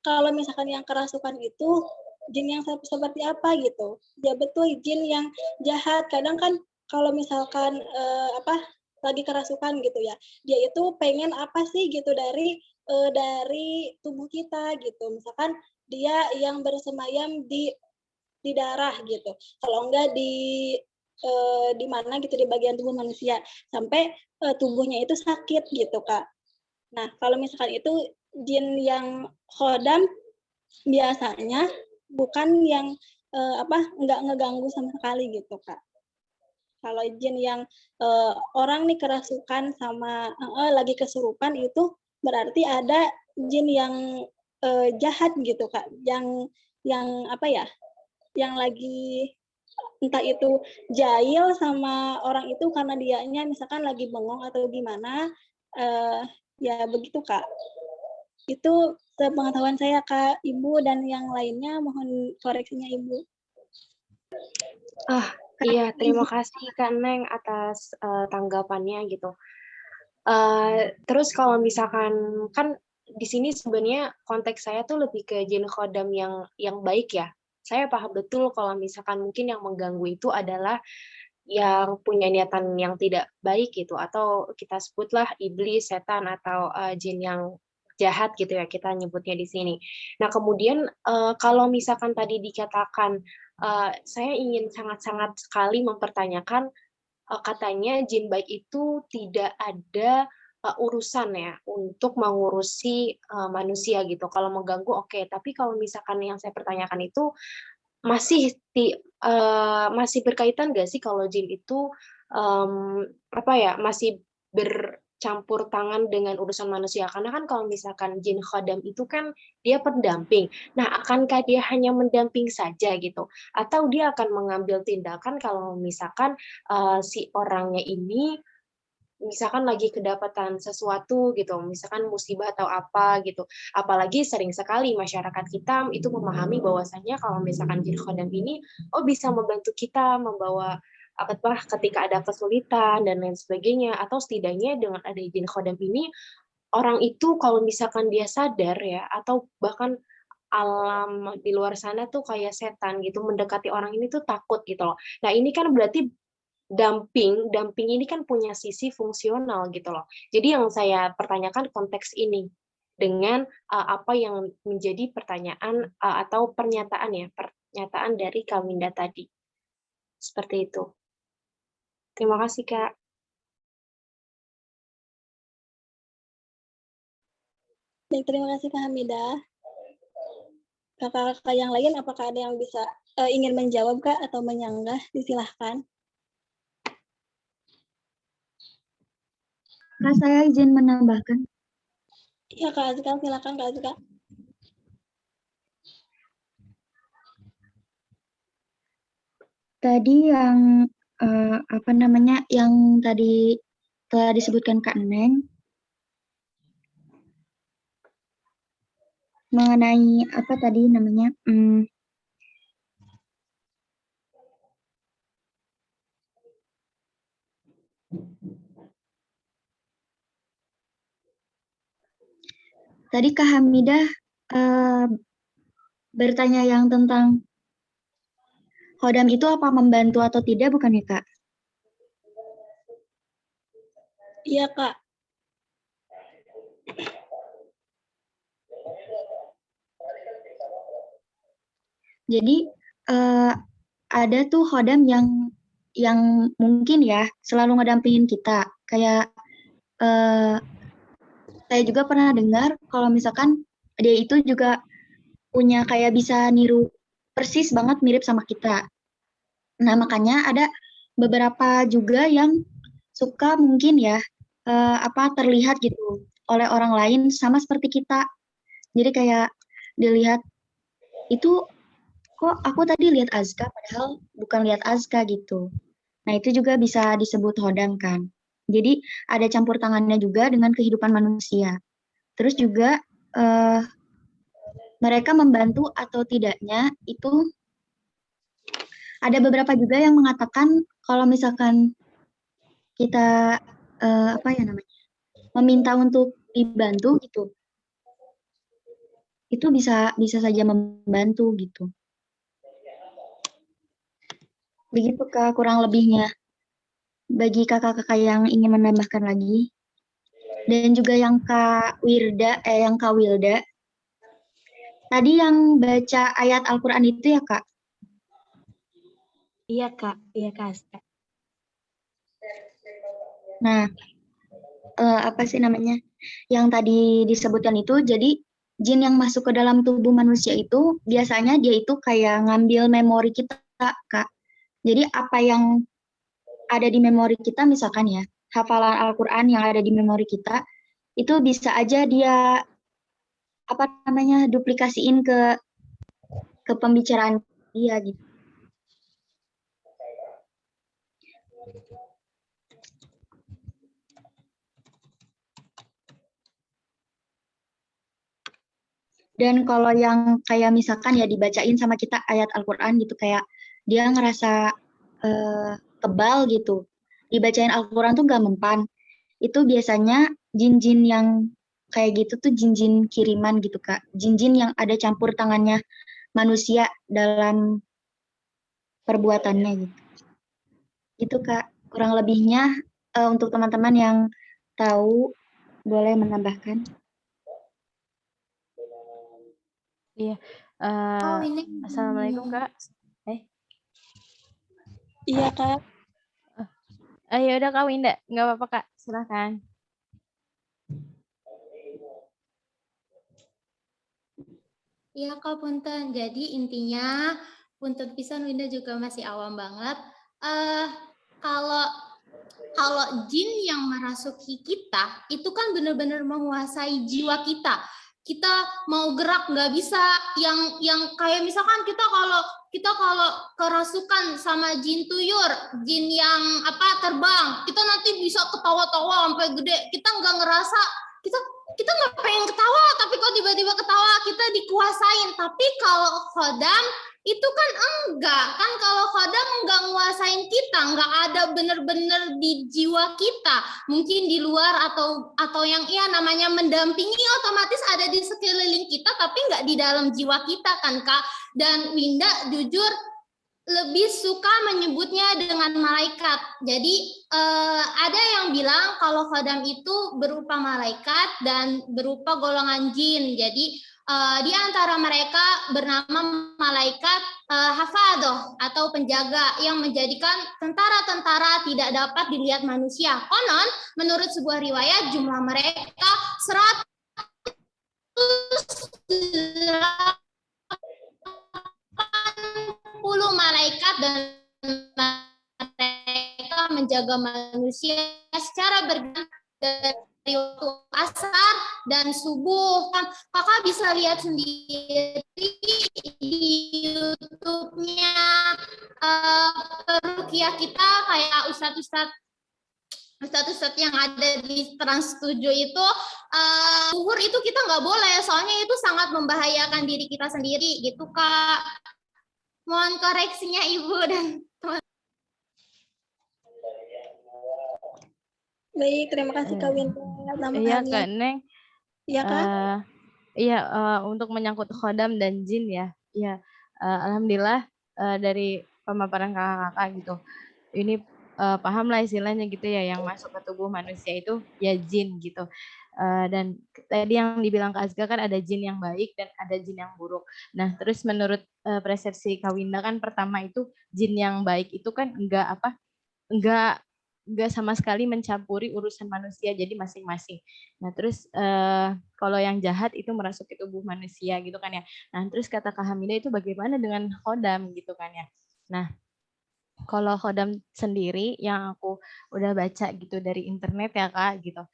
[SPEAKER 1] kalau misalkan yang kerasukan itu jin yang seperti apa gitu. Ya betul, jin yang jahat. Kadang kan kalau misalkan lagi kerasukan gitu ya, dia itu pengen apa sih gitu dari tubuh kita gitu. Misalkan dia yang bersemayam di darah gitu. Kalau enggak di mana gitu, di bagian tubuh manusia sampai tubuhnya itu sakit gitu Kak. Nah, kalau misalkan itu jin yang khodam biasanya bukan yang enggak ngeganggu sama sekali gitu Kak. Kalau jin yang orang nih kerasukan sama lagi kesurupan, itu berarti ada jin yang jahat gitu Kak, yang apa ya, yang lagi entah itu jahil sama orang itu karena dianya misalkan lagi bengong atau gimana, ya begitu Kak. Itu sepengetahuan saya Kak. Ibu dan yang lainnya mohon koreksinya Ibu.
[SPEAKER 5] Iya, terima kasih Kak Neng atas tanggapannya gitu. Terus kalau misalkan kan di sini sebenarnya konteks saya tuh lebih ke jin khodam yang baik ya. Saya paham betul kalau misalkan mungkin yang mengganggu itu adalah yang punya niatan yang tidak baik gitu, atau kita sebutlah iblis, setan, atau jin yang jahat gitu ya kita nyebutnya di sini. Nah kemudian kalau misalkan tadi dikatakan saya ingin sangat-sangat sekali mempertanyakan katanya jin baik itu tidak ada urusan ya untuk mengurusi manusia gitu. Kalau mengganggu oke, tapi kalau misalkan yang saya pertanyakan itu masih berkaitan nggak sih kalau jin itu masih bercampur tangan dengan urusan manusia. Karena kan kalau misalkan jin khodam itu kan dia pendamping. Nah, akankah dia hanya mendamping saja gitu? Atau dia akan mengambil tindakan kalau misalkan si orangnya ini misalkan lagi kedapatan sesuatu gitu, misalkan musibah atau apa gitu. Apalagi sering sekali masyarakat kita itu memahami bahwasanya kalau misalkan jin khodam ini bisa membantu kita membawa ketika ada kesulitan dan lain sebagainya, atau setidaknya dengan ada jin khodam ini orang itu kalau misalkan dia sadar ya, atau bahkan alam di luar sana tuh kayak setan gitu mendekati orang ini tuh takut gitu loh. Nah, ini kan berarti damping ini kan punya sisi fungsional gitu loh. Jadi yang saya pertanyakan konteks ini dengan apa yang menjadi pertanyaan atau pernyataan dari Kawinda tadi. Seperti itu. Terima kasih, Kak.
[SPEAKER 1] Baik, terima kasih Kak Hamidah. Kakak-kakak yang lain, apakah ada yang bisa ingin menjawab Kak atau menyanggah? Disilahkan.
[SPEAKER 3] Kak, saya izin menambahkan.
[SPEAKER 1] Iya Kak Azka, silakan Kak Azka.
[SPEAKER 3] Tadi yang yang tadi telah disebutkan Kak Neng mengenai apa tadi namanya? Tadi Kak Hamidah bertanya yang tentang khodam itu apa membantu atau tidak, bukan ya Kak?
[SPEAKER 1] Iya Kak.
[SPEAKER 3] Jadi ada tuh khodam yang mungkin ya selalu ngedampingin kita. Kayak saya juga pernah dengar kalau misalkan dia itu juga punya kayak bisa niru persis banget mirip sama kita. Nah, makanya ada beberapa juga yang suka mungkin ya terlihat gitu oleh orang lain sama seperti kita. Jadi kayak dilihat itu kok aku tadi lihat Azka padahal bukan lihat Azka gitu. Nah, itu juga bisa disebut hodam kan. Jadi ada campur tangannya juga dengan kehidupan manusia. Terus juga mereka membantu atau tidaknya itu ada beberapa juga yang mengatakan kalau misalkan kita meminta untuk dibantu gitu, itu bisa saja membantu gitu. Begitu Kak kurang lebihnya. Bagi kakak-kakak yang ingin menambahkan lagi. Dan juga yang Kak Wilda. Tadi yang baca ayat Al-Quran itu ya Kak?
[SPEAKER 8] Iya Kak, Azka.
[SPEAKER 3] Nah, yang tadi disebutkan itu, jadi jin yang masuk ke dalam tubuh manusia itu biasanya dia itu kayak ngambil memori kita Kak. Jadi apa yang ada di memori kita misalkan ya, hafalan Al-Quran yang ada di memori kita, itu bisa aja dia duplikasiin ke pembicaraan dia gitu. Dan kalau yang kayak misalkan ya dibacain sama kita ayat Al-Quran gitu, kayak dia ngerasa kebal gitu, dibacain Al-Quran tuh gak mempan. Itu biasanya jin-jin yang kayak gitu tuh jin-jin kiriman gitu Kak. Jin-jin yang ada campur tangannya manusia dalam perbuatannya gitu. Gitu Kak, kurang lebihnya untuk teman-teman yang tahu boleh menambahkan.
[SPEAKER 4] Iya.
[SPEAKER 6] Ini
[SPEAKER 4] Assalamualaikum Kak.
[SPEAKER 1] Iya Kak.
[SPEAKER 4] Ya udah Kak Winda, nggak apa-apa Kak, silakan.
[SPEAKER 6] Iya Kak Punten. Jadi intinya Punten pisan Winda juga masih awam banget. Kalau kalau jin yang merasuki kita itu kan benar-benar menguasai jiwa kita. Kita mau gerak nggak bisa, yang kayak misalkan kita kalau kerasukan sama jin tuyur, jin yang terbang, kita nanti bisa ketawa-tawa sampai gede. Kita nggak ngerasa, kita nggak pengen ketawa, tapi kok tiba-tiba ketawa, kita dikuasain. Tapi kalau khodam itu kan enggak, kan kalau khodam enggak nguasain kita, enggak ada bener-bener di jiwa kita, mungkin di luar atau yang namanya mendampingi, otomatis ada di sekeliling kita tapi enggak di dalam jiwa kita kan Kak. Dan Winda jujur lebih suka menyebutnya dengan malaikat. Jadi ada yang bilang kalau khodam itu berupa malaikat dan berupa golongan jin. Jadi di antara mereka bernama malaikat hafadoh atau penjaga yang menjadikan tentara-tentara tidak dapat dilihat manusia. Konon menurut sebuah riwayat jumlah mereka 180 malaikat dan mereka menjaga manusia secara bergantian dari waktu asar dan subuh. Kakak bisa lihat sendiri di YouTube-nya perukiah kita, kayak ustadz yang ada di Trans 7 itu, zuhur itu kita nggak boleh, soalnya itu sangat membahayakan diri kita sendiri gitu Kak. Mohon koreksinya Ibu dan teman.
[SPEAKER 1] Baik, terima kasih Kak Winda.
[SPEAKER 4] Iya Kak Neng.
[SPEAKER 1] Iya Kak.
[SPEAKER 4] Untuk menyangkut khodam dan jin ya. Iya, alhamdulillah dari pemaparan kakak-kakak gitu. Ini paham lah istilahnya gitu ya, yang masuk ke tubuh manusia itu ya jin gitu. Dan tadi yang dibilang Kak Azga kan ada jin yang baik dan ada jin yang buruk. Nah, terus menurut persepsi Kak Winda kan pertama itu jin yang baik itu kan enggak sama sekali mencampuri urusan manusia, jadi masing-masing. Nah, terus kalau yang jahat itu merasuki tubuh manusia gitu kan ya. Nah, terus kata Kak Hamidah itu bagaimana dengan khodam gitu kan ya. Nah, kalau khodam sendiri yang aku udah baca gitu dari internet ya Kak gitu.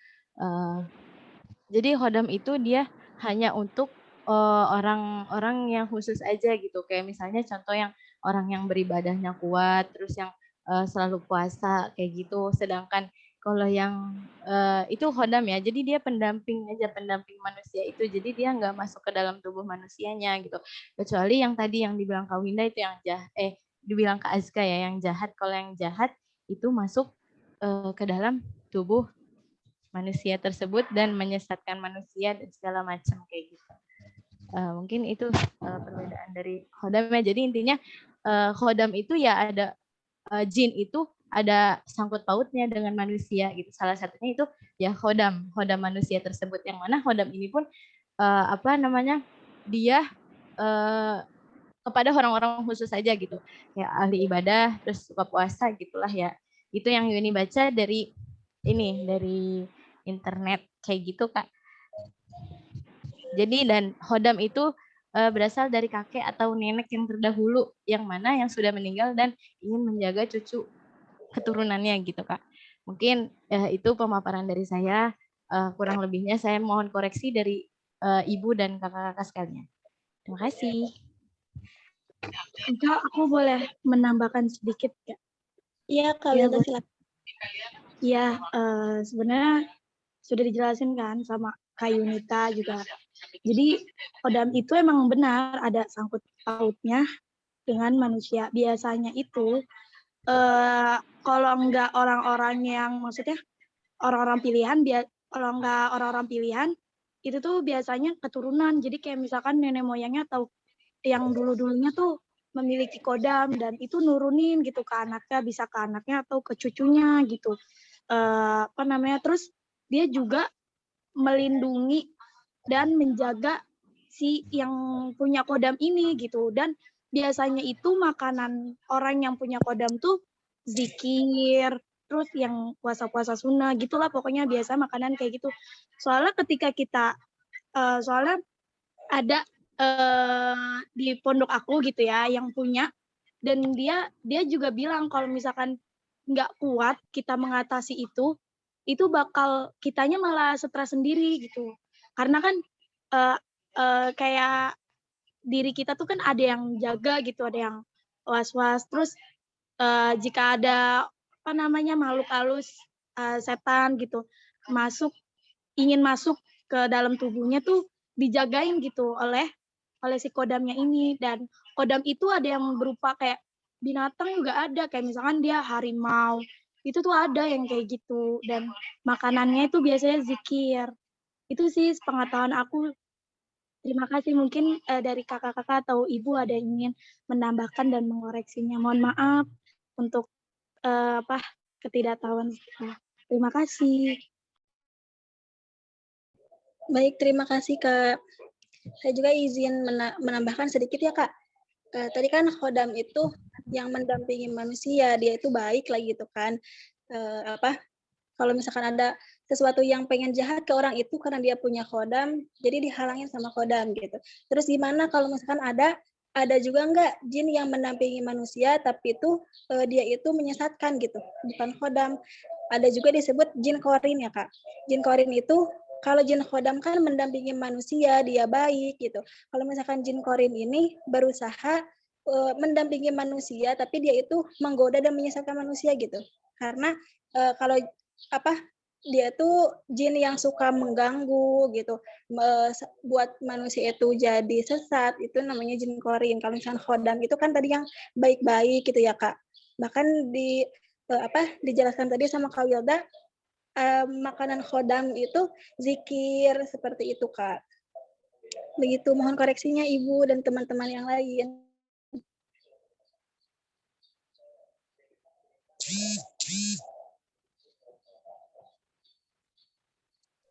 [SPEAKER 4] Jadi khodam itu dia hanya untuk orang-orang yang khusus aja gitu. Kayak misalnya contoh yang orang yang beribadahnya kuat, terus yang selalu puasa kayak gitu. Sedangkan kalau yang itu khodam ya, jadi dia pendamping aja, pendamping manusia itu. Jadi dia nggak masuk ke dalam tubuh manusianya gitu. Kecuali yang tadi yang dibilang Kak Winda itu yang dibilang Kak Azka ya, yang jahat. Kalau yang jahat itu masuk ke dalam tubuh manusia tersebut dan menyesatkan manusia dan segala macam kayak gitu. Mungkin itu perbedaan dari khodam ya. Jadi intinya khodam itu ya ada jin itu ada sangkut pautnya dengan manusia gitu. Salah satunya itu ya khodam manusia tersebut, yang mana khodam ini pun dia kepada orang-orang khusus saja gitu. Ya ahli ibadah, terus suka puasa gitulah ya. Itu yang Yuni baca dari internet kayak gitu Kak. Jadi dan khodam itu berasal dari kakek atau nenek yang terdahulu, yang mana yang sudah meninggal dan ingin menjaga cucu keturunannya gitu Kak. Mungkin itu pemaparan dari saya. Kurang lebihnya saya mohon koreksi dari Ibu dan kakak-kakak sekalian. Terima kasih.
[SPEAKER 8] Kak, aku boleh menambahkan sedikit ya?
[SPEAKER 1] Iya Kak Winda, silakan.
[SPEAKER 8] Iya, sebenarnya sudah dijelasin kan sama Kak Yunita juga. Jadi khodam itu emang benar ada sangkut pautnya dengan manusia. Biasanya itu kalau enggak orang-orang yang maksudnya orang-orang pilihan itu tuh biasanya keturunan. Jadi kayak misalkan nenek moyangnya atau yang dulu-dulunya tuh memiliki khodam dan itu nurunin gitu ke anaknya, bisa ke anaknya atau ke cucunya gitu. Terus dia juga melindungi dan menjaga si yang punya khodam ini gitu. Dan biasanya itu makanan orang yang punya khodam tuh zikir, terus yang puasa-puasa sunnah gitulah, pokoknya biasa makanan kayak gitu. Soalnya ketika kita soalnya ada di pondok aku gitu ya yang punya, dan dia juga bilang kalau misalkan nggak kuat kita mengatasi itu bakal kitanya malah stres sendiri gitu. Karena kan kayak diri kita tuh kan ada yang jaga gitu, ada yang was-was. Terus jika ada makhluk halus, setan gitu ingin masuk ke dalam tubuhnya tuh dijagain gitu oleh si kodamnya ini. Dan kodam itu ada yang berupa kayak binatang juga ada, kayak misalkan dia harimau, itu tuh ada yang kayak gitu. Dan makanannya itu biasanya zikir. Itu sih pengetahuan aku. Terima kasih. Mungkin dari kakak-kakak atau ibu ada yang ingin menambahkan dan mengoreksinya. Mohon maaf untuk ketidaktahuan saya. Terima kasih.
[SPEAKER 1] Baik, terima kasih Kak. Saya juga izin menambahkan sedikit ya Kak. Tadi kan khodam itu yang mendampingi manusia, dia itu baik lah gitu kan. Kalau misalkan ada sesuatu yang pengen jahat ke orang itu karena dia punya khodam, jadi dihalangin sama khodam gitu. Terus gimana kalau misalkan ada juga nggak jin yang mendampingi manusia, tapi itu dia itu menyesatkan gitu, bukan khodam. Ada juga disebut jin korin ya Kak. Jin korin itu, kalau jin khodam kan mendampingi manusia, dia baik gitu. Kalau misalkan jin korin ini berusaha mendampingi manusia, tapi dia itu menggoda dan menyesatkan manusia gitu. Karena kalau dia tuh jin yang suka mengganggu gitu, buat manusia itu jadi sesat, itu namanya jin korin. Kalau misalkan khodam itu kan tadi yang baik-baik gitu ya Kak. Bahkan dijelaskan tadi sama Kak Wilda, makanan khodam itu zikir, seperti itu Kak. Begitu, mohon koreksinya Ibu dan teman-teman yang lain.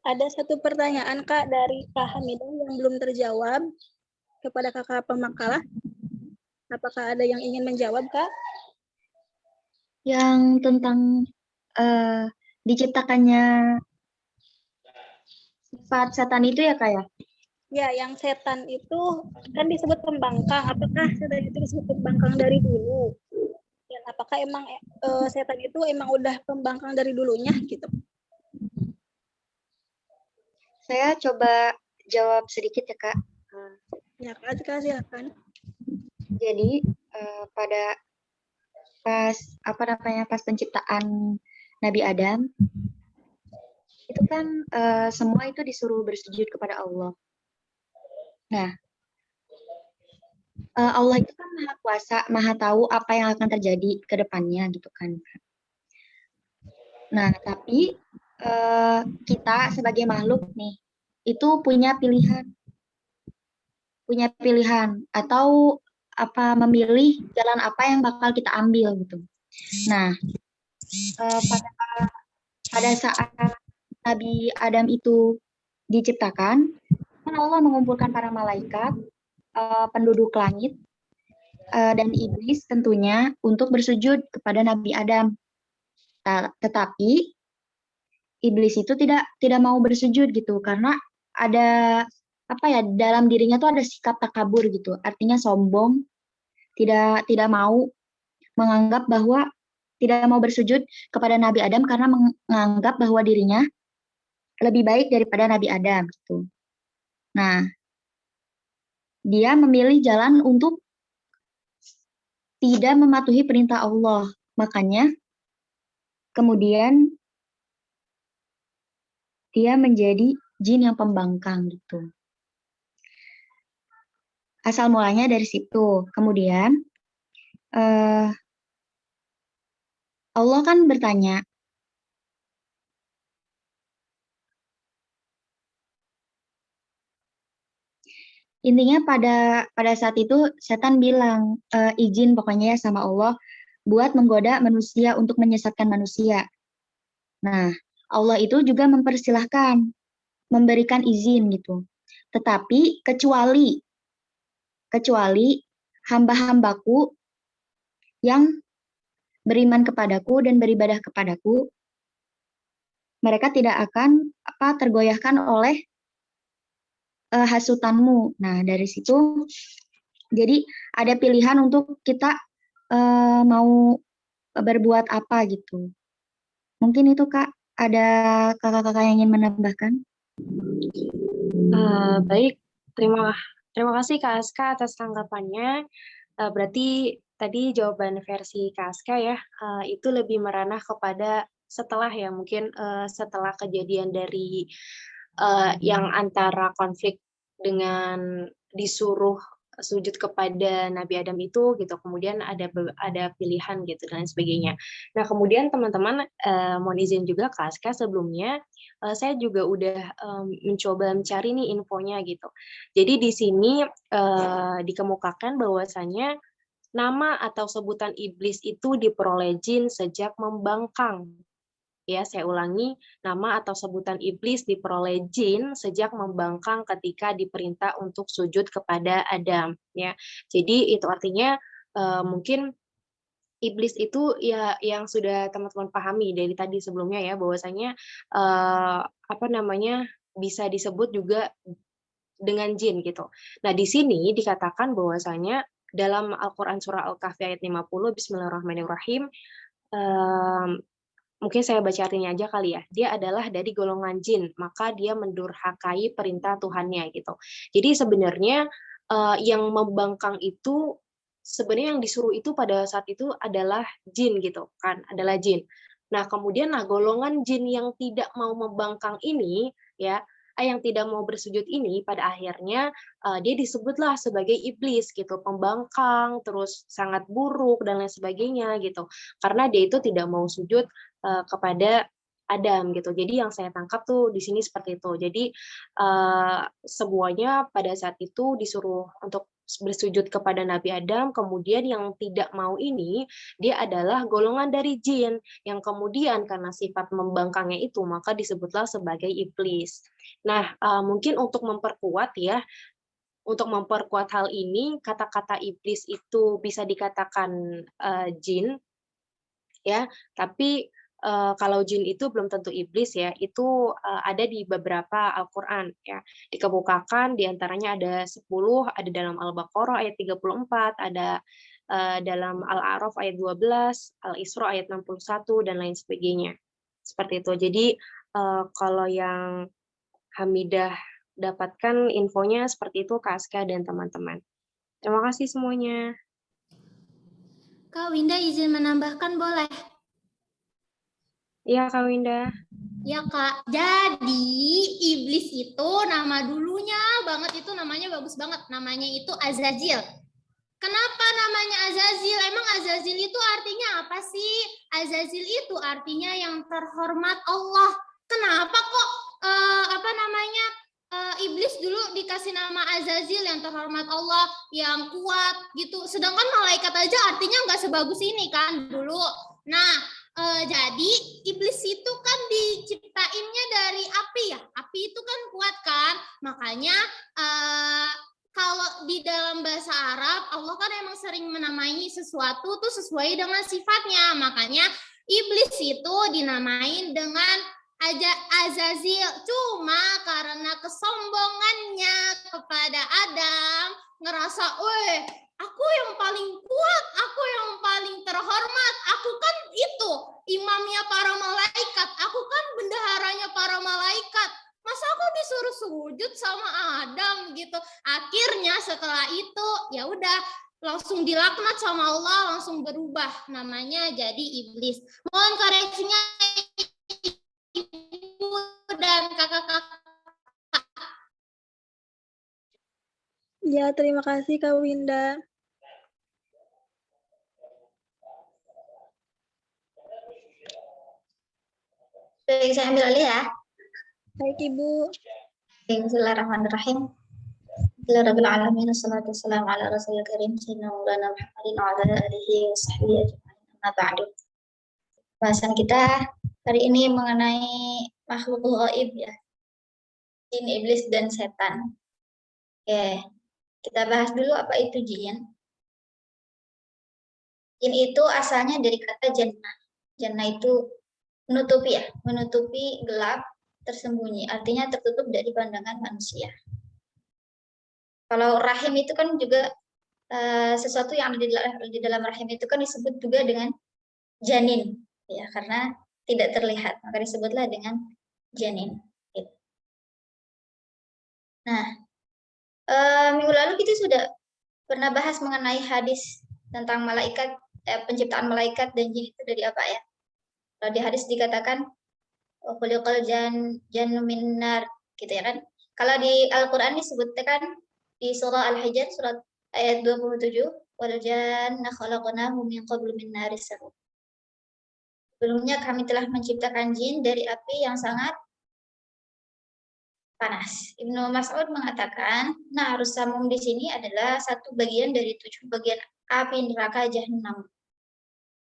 [SPEAKER 1] Ada satu pertanyaan Kak dari Kak Hamidah yang belum terjawab kepada Kakak pemakalah. Apakah ada yang ingin menjawab Kak?
[SPEAKER 3] Yang tentang diciptakannya sifat setan itu ya Kak ya?
[SPEAKER 1] Ya, yang setan itu kan disebut pembangkang. Apakah setan itu disebut pembangkang dari dulu? Dan apakah emang setan itu emang udah pembangkang dari dulunya gitu?
[SPEAKER 3] Saya coba jawab sedikit ya Kak.
[SPEAKER 1] Ya Kak, silakan.
[SPEAKER 3] Jadi pada pas penciptaan Nabi Adam itu kan semua itu disuruh bersujud kepada Allah. Nah, Allah itu kan maha kuasa, maha tahu apa yang akan terjadi ke depannya gitu kan. Nah, tapi kita sebagai makhluk nih itu punya pilihan atau memilih jalan apa yang bakal kita ambil gitu. Nah, pada saat Nabi Adam itu diciptakan, kan Allah mengumpulkan para malaikat, penduduk langit, dan iblis tentunya untuk bersujud kepada Nabi Adam. Tetapi iblis itu tidak mau bersujud gitu karena ada dalam dirinya tuh ada sikap takabur gitu, artinya sombong, tidak mau menganggap bahwa tidak mau bersujud kepada Nabi Adam karena menganggap bahwa dirinya lebih baik daripada Nabi Adam gitu. Nah, dia memilih jalan untuk tidak mematuhi perintah Allah. Makanya kemudian dia menjadi jin yang pembangkang gitu. Asal mulanya dari situ. Kemudian Allah kan bertanya, intinya pada saat itu setan bilang izin pokoknya ya sama Allah buat menggoda manusia untuk menyesatkan manusia. Nah, Allah itu juga mempersilahkan, memberikan izin gitu. Tetapi kecuali hamba-hambaku yang beriman kepadaku dan beribadah kepadaku, mereka tidak akan tergoyahkan oleh hasutanmu. Nah, dari situ jadi ada pilihan untuk kita mau berbuat apa gitu. Mungkin itu Kak, ada kakak-kakak yang ingin menambahkan?
[SPEAKER 5] Baik, terima kasih Kak Aska atas tanggapannya. Berarti tadi jawaban versi Kak Aska ya, itu lebih meranah kepada setelah ya, mungkin setelah kejadian dari yang antara konflik dengan disuruh sujud kepada Nabi Adam itu gitu, kemudian ada pilihan gitu dan lain sebagainya. Nah kemudian teman-teman mohon izin juga Kak Aska, sebelumnya saya juga udah mencoba mencari nih infonya gitu. Jadi di sini dikemukakan bahwasanya nama atau sebutan iblis itu diperoleh jin sejak membangkang. Ya, saya ulangi, nama atau sebutan iblis diperoleh jin sejak membangkang ketika diperintah untuk sujud kepada Adam. Ya, jadi itu artinya mungkin iblis itu ya yang sudah teman-teman pahami dari tadi sebelumnya ya, bahwasanya apa namanya, bisa disebut juga dengan jin gitu. Nah, di sini dikatakan bahwasanya dalam Al-Qur'an surah Al-Kahfi ayat 50, Bismillahirrahmanirrahim, mungkin saya baca artinya aja kali ya. Dia adalah dari golongan jin, maka dia mendurhakai perintah Tuhannya gitu. Jadi sebenarnya yang membangkang itu sebenarnya yang disuruh itu pada saat itu adalah jin gitu kan, adalah jin. Nah, kemudian golongan jin yang tidak mau membangkang ini ya, yang tidak mau bersujud ini pada akhirnya dia disebutlah sebagai iblis gitu, pembangkang, terus sangat buruk dan lain sebagainya gitu. Karena dia itu tidak mau sujud kepada Adam gitu. Jadi yang saya tangkap tuh di sini seperti itu. Jadi semuanya pada saat itu disuruh untuk bersujud kepada Nabi Adam, kemudian yang tidak mau ini dia adalah golongan dari jin yang kemudian karena sifat membangkangnya itu maka disebutlah sebagai iblis. Nah, mungkin untuk memperkuat ya, untuk memperkuat hal ini kata-kata iblis itu bisa dikatakan jin ya, tapi kalau jin itu belum tentu iblis ya, itu ada di beberapa Al-Qur'an ya. Dikemukakan di antaranya ada 10, ada dalam Al-Baqarah ayat 34, ada dalam Al-A'raf ayat 12, Al-Isra ayat 61 dan lain sebagainya. Seperti itu. Jadi kalau yang Hamidah dapatkan infonya seperti itu Kak Aska dan teman-teman. Terima kasih semuanya.
[SPEAKER 6] Kak Winda izin menambahkan boleh?
[SPEAKER 5] Iya Kak Winda.
[SPEAKER 6] Ya Kak, jadi iblis itu nama dulunya banget itu namanya bagus banget, namanya itu Azazil. Kenapa namanya Azazil? Emang Azazil itu artinya apa sih? Azazil itu artinya yang terhormat Allah. Kenapa kok iblis dulu dikasih nama Azazil yang terhormat Allah, yang kuat gitu. Sedangkan malaikat aja artinya nggak sebagus ini kan dulu. Nah, jadi iblis itu kan diciptainnya dari api ya. Api itu kan kuat kan. Makanya kalau di dalam bahasa Arab, Allah kan emang sering menamai sesuatu tuh sesuai dengan sifatnya. Makanya iblis itu dinamain dengan Azazil. Cuma karena kesombongannya kepada Adam, ngerasa, weh, aku yang paling kuat, aku yang paling terhormat, aku kan itu imamnya para malaikat, aku kan bendaharanya para malaikat. Masa aku disuruh sujud sama Adam gitu. Akhirnya setelah itu ya udah langsung dilaknat sama Allah, langsung berubah namanya jadi iblis. Mohon koreksinya Ibu dan kakak-kakak.
[SPEAKER 1] Ya, terima kasih Kak Winda.
[SPEAKER 3] Baik, saya ambil alih ya.
[SPEAKER 1] Baik Ibu.
[SPEAKER 3] Bismillahirrahmanirrahim. Bismillahirrahmanirrahim. Assalatu wassalamu ala Rasulil Karim Sayyidina Maulana Muhammadin wa ala alihi wa sahbihi ajma'in. Amma ba'du. Bahasan kita hari ini mengenai makhluk gaib ya. Jin, iblis dan setan. Oke, kita bahas dulu apa itu jin. Jin itu asalnya dari kata jannah. Jannah itu menutupi ya, menutupi gelap, tersembunyi, artinya tertutup dari pandangan manusia. Kalau rahim itu kan juga sesuatu yang ada di dalam rahim itu kan disebut juga dengan
[SPEAKER 9] janin, ya, karena tidak terlihat, maka disebutlah dengan janin. Gitu. Nah, minggu lalu kita sudah pernah bahas mengenai hadis tentang malaikat, penciptaan malaikat dan jin itu dari apa ya? Kalau di hadis dikatakan khuliqal jannu min nar, gitu ya kan? Kalau di Al-Qur'an disebutkan di surah Al-Hijr surat ayat 27, wal janna khalaqnahu min qablu min naris samum. Sebelumnya kami telah menciptakan jin dari api yang sangat panas. Ibnu Mas'ud mengatakan, narus samum di sini adalah satu bagian dari 7 bagian api neraka Jahannam.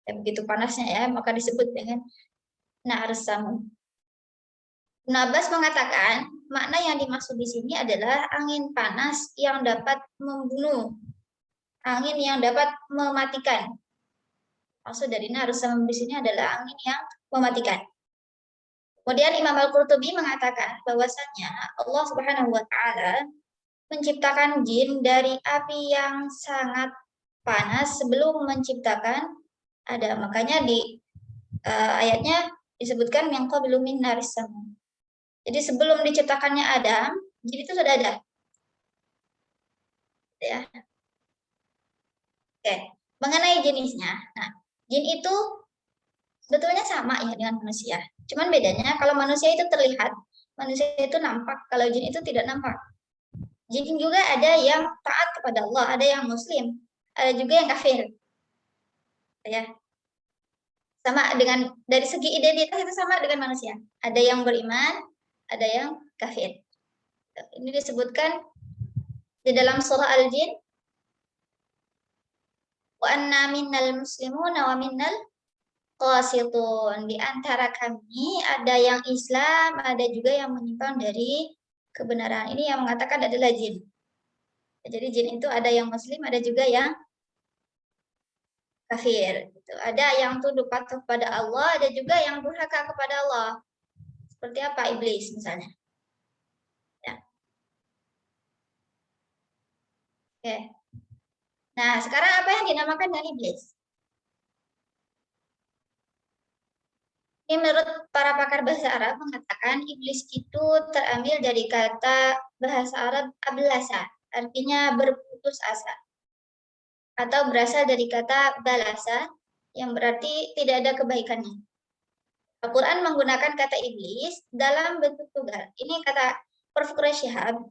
[SPEAKER 9] Begitu panasnya ya, maka disebut dengan narus samum. Ibnu Abbas mengatakan, makna yang dimaksud di sini adalah angin panas yang dapat membunuh, angin yang dapat mematikan. Maksud dari narus samum di sini adalah angin yang mematikan. Kemudian Imam Al-Qurtubi mengatakan bahwasanya Allah Subhanahu wa taala menciptakan jin dari api yang sangat panas sebelum menciptakan Adam. Makanya di ayatnya disebutkan min qablu min naris samum. Jadi sebelum diciptakannya Adam, jin itu sudah ada. Ya. Oke, mengenai jenisnya. Nah, jin itu sebetulnya sama ya dengan manusia. Cuman bedanya kalau manusia itu terlihat, manusia itu nampak, kalau jin itu tidak nampak. Jin juga ada yang taat kepada Allah, ada yang muslim, ada juga yang kafir. Ya. Sama dengan dari segi identitas itu sama dengan manusia. Ada yang beriman, ada yang kafir. Ini disebutkan di dalam surah Al-Jin, wa anna minnal muslimuna wa minnal qasitun. Di antara kami ada yang Islam, ada juga yang menyimpang dari kebenaran. Ini yang mengatakan adalah jin. Jadi jin itu ada yang muslim, ada juga yang kafir. Gitu. Ada yang tunduk patuh kepada Allah, ada juga yang durhaka kepada Allah. Seperti apa? Iblis misalnya. Ya. Oke. Nah, sekarang apa yang dinamakan dengan iblis? Ini menurut para pakar bahasa Arab mengatakan iblis itu terambil dari kata bahasa Arab ablasa, artinya berputus asa. Atau berasal dari kata balasa, yang berarti tidak ada kebaikannya. Al-Quran menggunakan kata iblis dalam bentuk tunggal. Ini kata Prof. Syihab.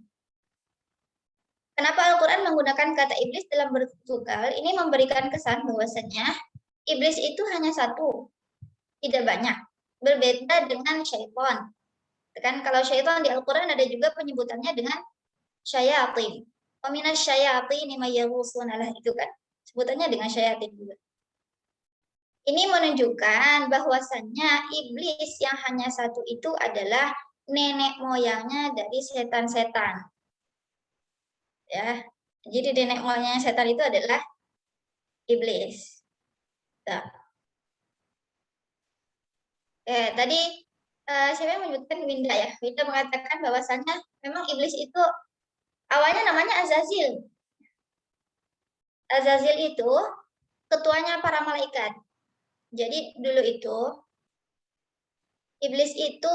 [SPEAKER 9] Kenapa Al-Quran menggunakan kata iblis dalam bentuk tunggal? Ini memberikan kesan bahwasanya iblis itu hanya satu, tidak banyak. Berbeda dengan syaitan. Kan kalau syaitan di Al-Quran ada juga penyebutannya dengan syayatin. Waminas syayatin may yaghusuna lah, itu kan sebutannya dengan syayatin juga. Ini menunjukkan bahwasannya iblis yang hanya satu itu adalah nenek moyangnya dari setan-setan. Ya. Jadi nenek moyangnya setan itu adalah iblis. Nah. Tadi siapa yang menyebutkan Winda ya? Winda mengatakan bahwasannya memang iblis itu awalnya namanya Azazil. Azazil itu ketuanya para malaikat. Jadi dulu itu iblis itu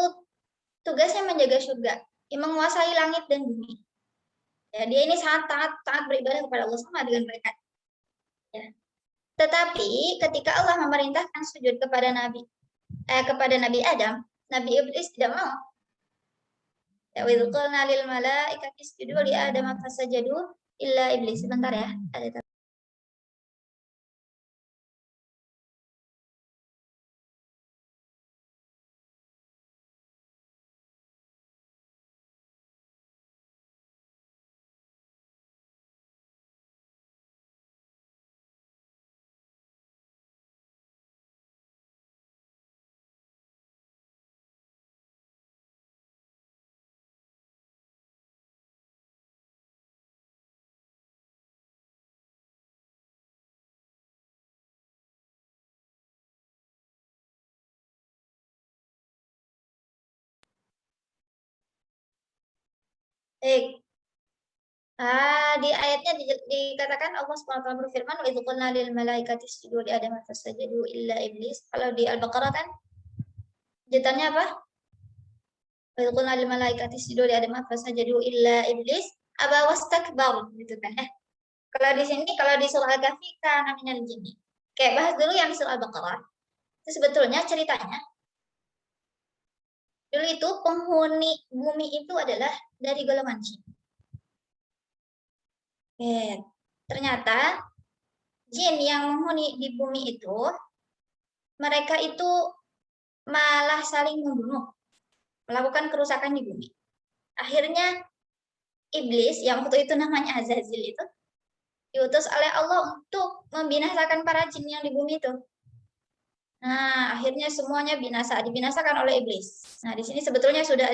[SPEAKER 9] tugasnya menjaga surga, menguasai langit dan bumi. Ya, dia ini sangat beribadah kepada Allah sama dengan mereka. Ya. Tetapi ketika Allah memerintahkan sujud kepada Nabi Adam, Nabi Iblis tidak mau. Ya, wa idh qulna lil malaikati isjudu li Adam fasajadu illa iblis. Sebentar ya. Ada Di ayatnya dikatakan Allah SWT berfirman, "Wa idh qulna lil malaikati isjudu li Adam fasajadu illa iblis." Kalau di Al-Baqarah kan jawabannya apa? Wa idh qulna lil malaikati isjudu li Adam fasajadu illa iblis aba wastakbar gitu kan. Kalau di sini, kalau di surah Al-Kahfi kana minal jinni. Kayak bahas dulu yang di surah Al-Baqarah. Itu sebetulnya ceritanya dulu itu penghuni bumi itu adalah dari golongan jin. Ternyata jin yang menghuni di bumi itu, mereka itu malah saling membunuh, melakukan kerusakan di bumi. Akhirnya iblis yang waktu itu namanya Azazil itu diutus oleh Allah untuk membinasakan para jin yang di bumi itu. Nah, akhirnya semuanya dibinasakan oleh iblis. Nah, di sini sebetulnya sudah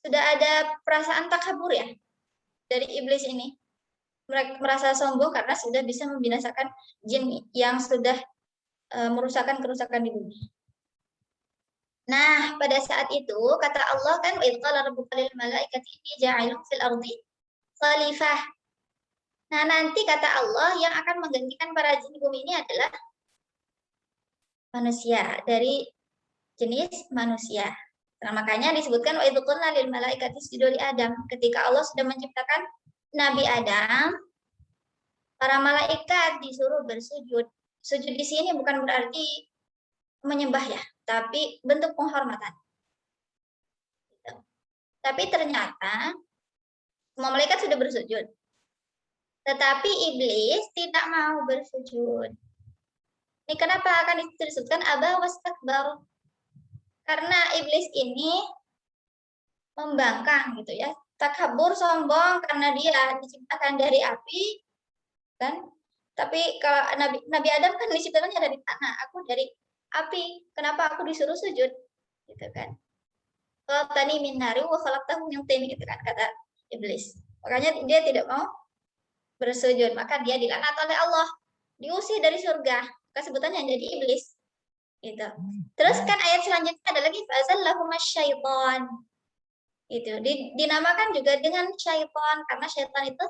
[SPEAKER 9] ada perasaan takabur ya dari iblis ini. Mereka merasa sombong karena sudah bisa membinasakan jin yang sudah merusakkan kerusakan di bumi. Nah, pada saat itu kata Allah kan, "Wa idh qala rabbuka lil malaikati inni ja'ilun fil ardi khalifah." Nah, nanti kata Allah yang akan menggantikan para jin di bumi ini adalah manusia, dari jenis manusia. Nah, makanya disebutkan wa idh qulna lil malaikati isjudu li Adam. Ketika Allah sudah menciptakan Nabi Adam, para malaikat disuruh bersujud. Sujud di sini bukan berarti menyembah ya, tapi bentuk penghormatan. Tapi ternyata semua malaikat sudah bersujud. Tetapi iblis tidak mau bersujud. Ini kenapa akan disebutkan aba wastakbar? Karena iblis ini membangkang gitu ya. Takabur, sombong karena dia diciptakan dari api kan. Tapi kalau Nabi Adam kan diciptakannya dari tanah, aku dari api. Kenapa aku disuruh sujud? Gitu kan. Khalaqtani min nari wa khalaqtahu min tin gitu kan kata iblis. Makanya dia tidak mau bersujud, maka dia dilaknat oleh Allah, diusir dari surga. Kesebutannya jadi iblis. Gitu. Terus kan ayat selanjutnya ada lagi fa'azallahumas syaitan. Itu dinamakan juga dengan syaitan karena syaitan itu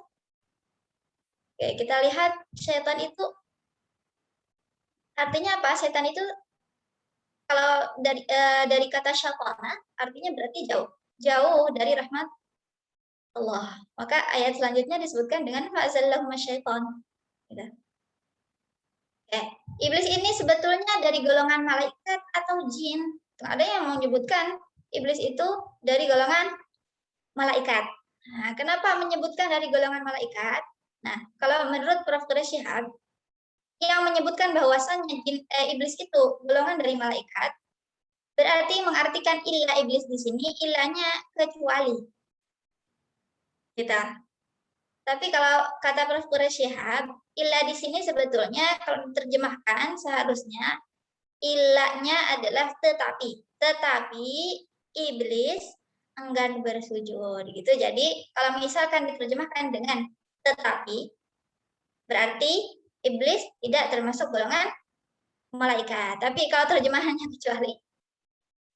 [SPEAKER 9] kita lihat syaitan itu artinya apa? Syaitan itu kalau dari kata syaitana artinya berarti jauh dari rahmat Allah. Maka ayat selanjutnya disebutkan dengan fa'azallahumas syaitan. Gitu. Iblis ini sebetulnya dari golongan malaikat atau jin. Ada yang menyebutkan iblis itu dari golongan malaikat. Nah, kenapa menyebutkan dari golongan malaikat? Nah, kalau menurut Prof. Syihab, yang menyebutkan bahwasannya iblis itu golongan dari malaikat, berarti mengartikan ilah iblis di sini, ilahnya kecuali. Gitu. Tapi kalau kata Prof. Syihab, ilah di sini sebetulnya kalau diterjemahkan seharusnya ilahnya adalah tetapi. Tetapi iblis enggan bersujud gitu. Jadi kalau misalkan diterjemahkan dengan tetapi berarti iblis tidak termasuk golongan malaikat. Tapi kalau terjemahannya kecuali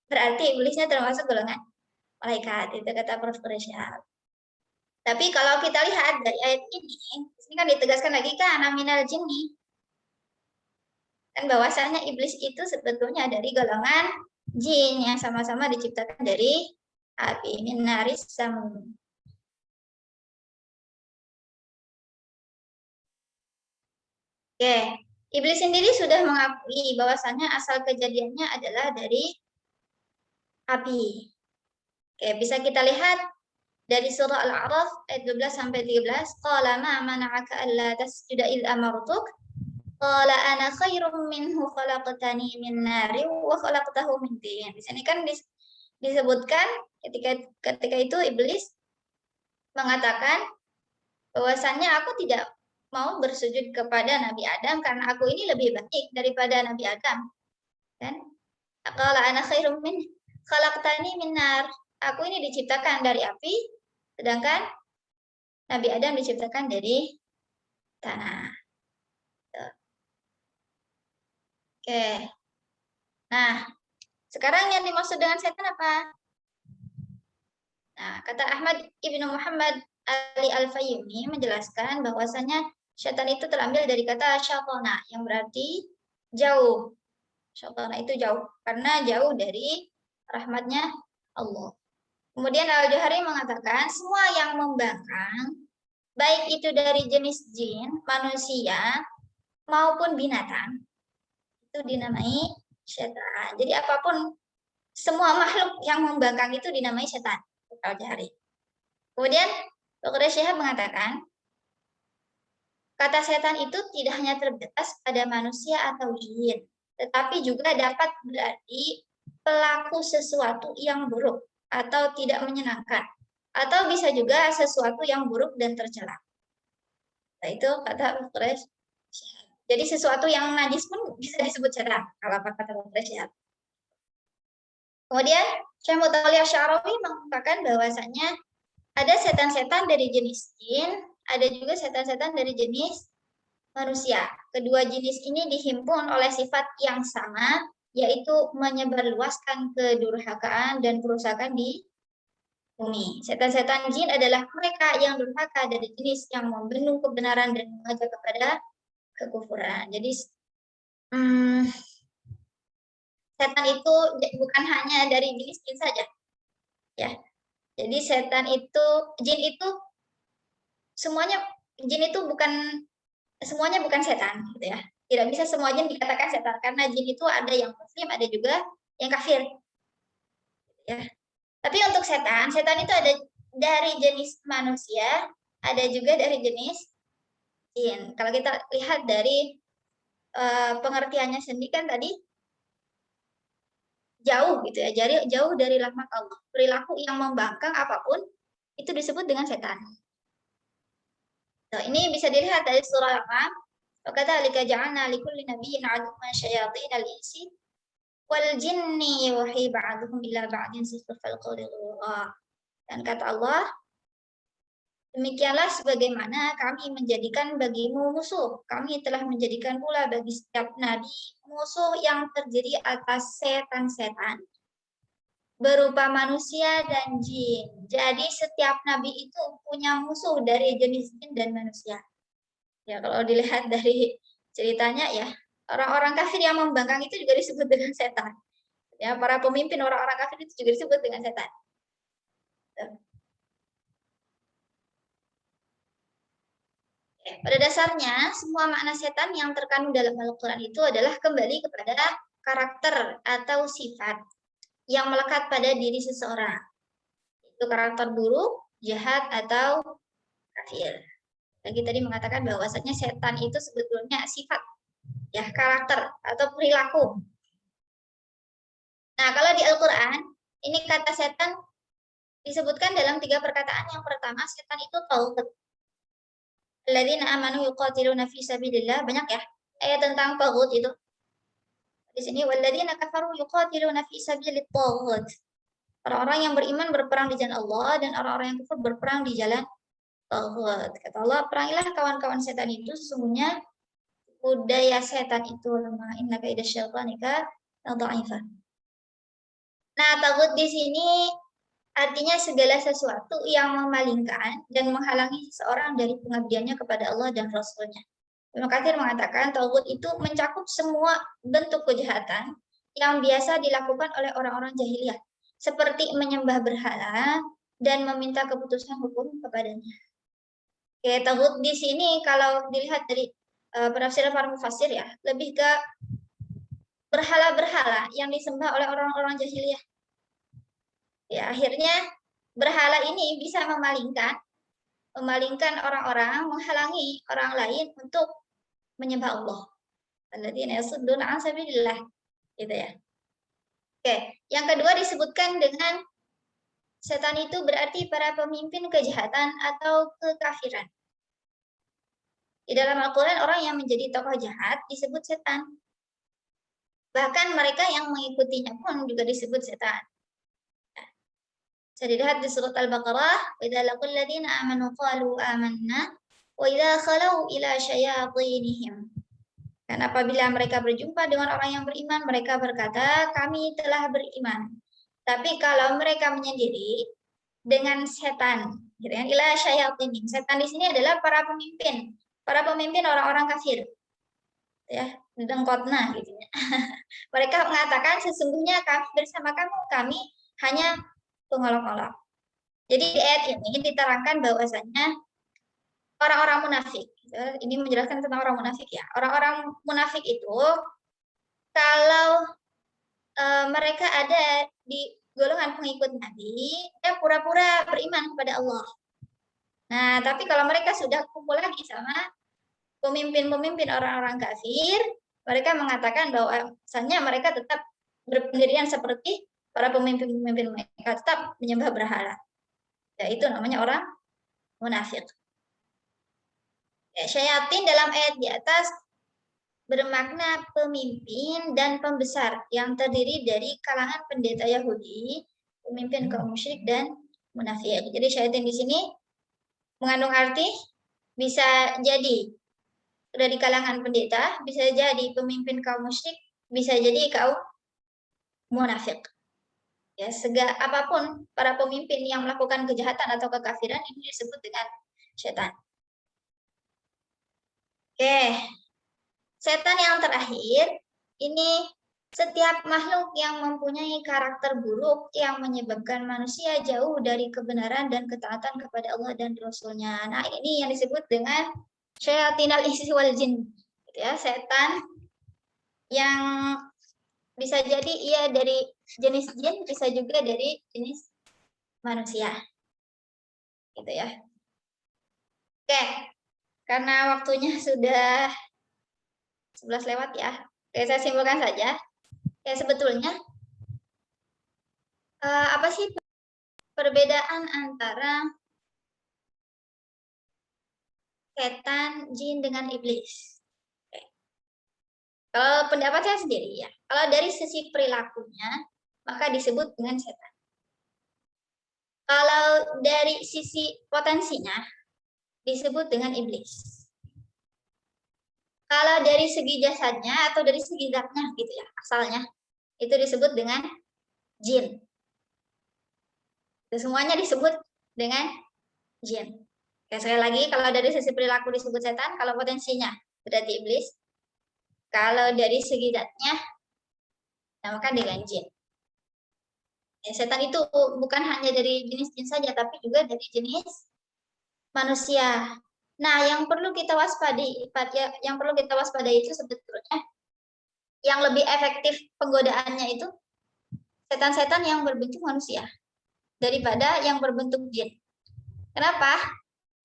[SPEAKER 9] berarti iblisnya termasuk golongan malaikat. Itu kata Prof. Syihab. Tapi kalau kita lihat dari ayat ini kan ditegaskan lagi kan minal jinni. Dan bahwasanya iblis itu sebetulnya dari golongan jin yang sama-sama diciptakan dari api min naris samum. Oke, iblis sendiri sudah mengakui bahwasanya asal kejadiannya adalah dari api. Oke, bisa kita lihat dari surah Al-A'raf ayat 12 sampai 13, qala ma mana'aka alla tasjuda id amartuk? Qala ana khairum minhu khalaqtani min nari wa khalaqtahu min tin. Di sini kan disebutkan ketika itu iblis mengatakan bahwasannya aku tidak mau bersujud kepada Nabi Adam karena aku ini lebih baik daripada Nabi Adam. Kan? Qala ana khairum min khalaqtani min nar. Aku ini diciptakan dari api, sedangkan Nabi Adam diciptakan dari tanah. Oke. Nah, sekarang yang dimaksud dengan setan apa? Nah, kata Ahmad Ibnu Muhammad Ali Al-Fayyumi menjelaskan bahwasanya syaitan itu terambil dari kata syatana yang berarti jauh. Syatana itu jauh karena jauh dari rahmatnya Allah. Kemudian Al-Johari mengatakan semua yang membangkang baik itu dari jenis jin, manusia maupun binatang itu dinamai syaitan. Jadi apapun semua makhluk yang membangkang itu dinamai syaitan. Al-Johari. Kemudian Dr. Syihab mengatakan kata setan itu tidak hanya terbatas pada manusia atau jin, tetapi juga dapat berarti pelaku sesuatu yang buruk atau tidak menyenangkan, atau bisa juga sesuatu yang buruk dan tercela. Nah, itu kata Dr. Syihab. Jadi sesuatu yang najis pun bisa disebut setan, kalau apa kata Dr. Syihab. Kemudian Syekh Mutawalli Asy-Sya'rawi mengatakan bahwasanya ada setan-setan dari jenis jin, ada juga setan-setan dari jenis manusia. Kedua jenis ini dihimpun oleh sifat yang sama, yaitu menyebarluaskan kedurhakaan dan kerusakan di bumi. Setan-setan jin adalah mereka yang durhaka dari jenis yang membendung kebenaran dan mengajak kepada kekufuran. Jadi setan itu bukan hanya dari jenis jin saja, ya. Jadi setan itu, jin itu semuanya, jin itu bukan semuanya bukan setan, gitu ya. Tidak bisa semua jin dikatakan setan karena jin itu ada yang muslim, ada juga yang kafir, ya. Tapi untuk setan, setan itu ada dari jenis manusia, ada juga dari jenis jin. Kalau kita lihat dari pengertiannya sendiri kan tadi jauh gitu ya, jadi jauh dari rahmat Allah. Perilaku yang membangkang apapun itu disebut dengan setan. Nah, ini bisa dilihat dari surah Al-An'am. Wakadzalika ja'alna likulli nabiyyin aduwwan syayatinal insi wal jinni yuhi ba'dhum ila ba'din zukhrufal qawli ghurura. Dan kata Allah, demikianlah sebagaimana kami menjadikan bagimu musuh. Kami telah menjadikan pula bagi setiap nabi musuh yang terdiri atas setan-setan berupa manusia dan jin. Jadi setiap nabi itu punya musuh dari jenis jin dan manusia. Ya, kalau dilihat dari ceritanya ya, orang-orang kafir yang membangkang itu juga disebut dengan setan. Ya, para pemimpin orang-orang kafir itu juga disebut dengan setan. Pada dasarnya, semua makna setan yang terkandung dalam Al-Quran itu adalah kembali kepada karakter atau sifat yang melekat pada diri seseorang. Itu karakter buruk, jahat, atau kafir. Lagi tadi mengatakan bahwasanya setan itu sebetulnya sifat, ya, karakter atau perilaku. Nah, kalau di Al-Quran, ini kata setan disebutkan dalam 3 perkataan. Yang pertama, setan itu taghut. Alladzina amanu yuqatiluna fi sabilillah, banyak ya ayat tentang taghut itu. Di sini walladzina kafaru yuqatiluna fi sabilit taghut. Orang-orang yang beriman berperang di jalan Allah dan orang-orang yang kafir berperang di jalan taghut. Kata Allah, perangilah kawan-kawan setan itu, sesungguhnya budaya setan itu lemah. Inna kaida syaitanika dha'ifah. Nah, taghut di sini artinya segala sesuatu yang memalingkan dan menghalangi seseorang dari pengabdiannya kepada Allah dan Rasul-Nya. Ibnu Katsir mengatakan taghut itu mencakup semua bentuk kejahatan yang biasa dilakukan oleh orang-orang jahiliyah, seperti menyembah berhala dan meminta keputusan hukum kepadanya. Oke, taghut di sini kalau dilihat dari penafsiran para mufassir ya, lebih ke berhala-berhala yang disembah oleh orang-orang jahiliyah. Ya, akhirnya berhala ini bisa memalingkan orang-orang, menghalangi orang lain untuk menyembah Allah. Alladzina yasudduna an sabilillah, gitu ya. Oke, yang kedua disebutkan dengan setan itu berarti para pemimpin kejahatan atau kekafiran. Di dalam Al-Quran, orang yang menjadi tokoh jahat disebut setan. Bahkan mereka yang mengikutinya pun juga disebut setan. Bisa dilihat di surat Al-Baqarah, وَإِذَا لَقُوا الَّذِينَ آمَنُوا قَالُوا آمَنَّا وَإِذَا خَلَوْا إِلَى شَيَاطِينِهِمْ. Dan apabila mereka berjumpa dengan orang yang beriman, mereka berkata, kami telah beriman. Tapi kalau mereka menyendiri, dengan setan, gitu kan? Ila syayatin. Setan di sini adalah para pemimpin orang-orang kafir, ya, dengkotna, gitu ya. Mereka mengatakan sesungguhnya kami bersama kami hanya pengolok-olok. Jadi di ayat ini diterangkan bahwasanya orang-orang munafik, gitu. Ini menjelaskan tentang orang munafik ya. Orang-orang munafik itu kalau mereka ada di golongan pengikut Nabi, ya pura-pura beriman kepada Allah. Nah, tapi kalau mereka sudah kumpul lagi sama pemimpin-pemimpin orang-orang kafir, mereka mengatakan bahwa misalnya mereka tetap berpendirian seperti para pemimpin-pemimpin mereka, tetap menyembah berhala. Ya, itu namanya orang munafik. Ya, syayatin dalam ayat di atas bermakna pemimpin dan pembesar yang terdiri dari kalangan pendeta Yahudi, pemimpin kaum musyrik dan munafik. Jadi syayatin di sini mengandung arti bisa jadi dari kalangan pendeta, bisa jadi pemimpin kaum musyrik, bisa jadi kaum munafik. Ya, apapun para pemimpin yang melakukan kejahatan atau kekafiran ini disebut dengan setan. Oke. Setan yang terakhir, ini setiap makhluk yang mempunyai karakter buruk yang menyebabkan manusia jauh dari kebenaran dan ketaatan kepada Allah dan Rasul-Nya. Nah, ini yang disebut dengan syayatinal insi wal jin. Gitu ya, setan yang bisa jadi ia dari jenis jin, bisa juga dari jenis manusia. Gitu ya. Oke, karena waktunya sudah 11 lewat ya. Oke, saya simpulkan saja. Ya, sebetulnya apa sih perbedaan antara setan, jin dengan iblis? Oke. Kalau pendapat saya sendiri ya, kalau dari sisi perilakunya maka disebut dengan setan. Kalau dari sisi potensinya disebut dengan iblis. Kalau dari segi jasadnya atau dari segi zatnya gitu ya, asalnya itu disebut dengan jin. Semuanya disebut dengan jin. Oke, sekali lagi, kalau dari sisi perilaku disebut setan, kalau potensinya berarti iblis. Kalau dari segi zatnya namakan dengan jin. Ya, setan itu bukan hanya dari jenis jin saja, tapi juga dari jenis manusia. Nah, yang perlu kita waspadai itu sebetulnya yang lebih efektif penggodaannya itu setan-setan yang berbentuk manusia daripada yang berbentuk jin. Kenapa?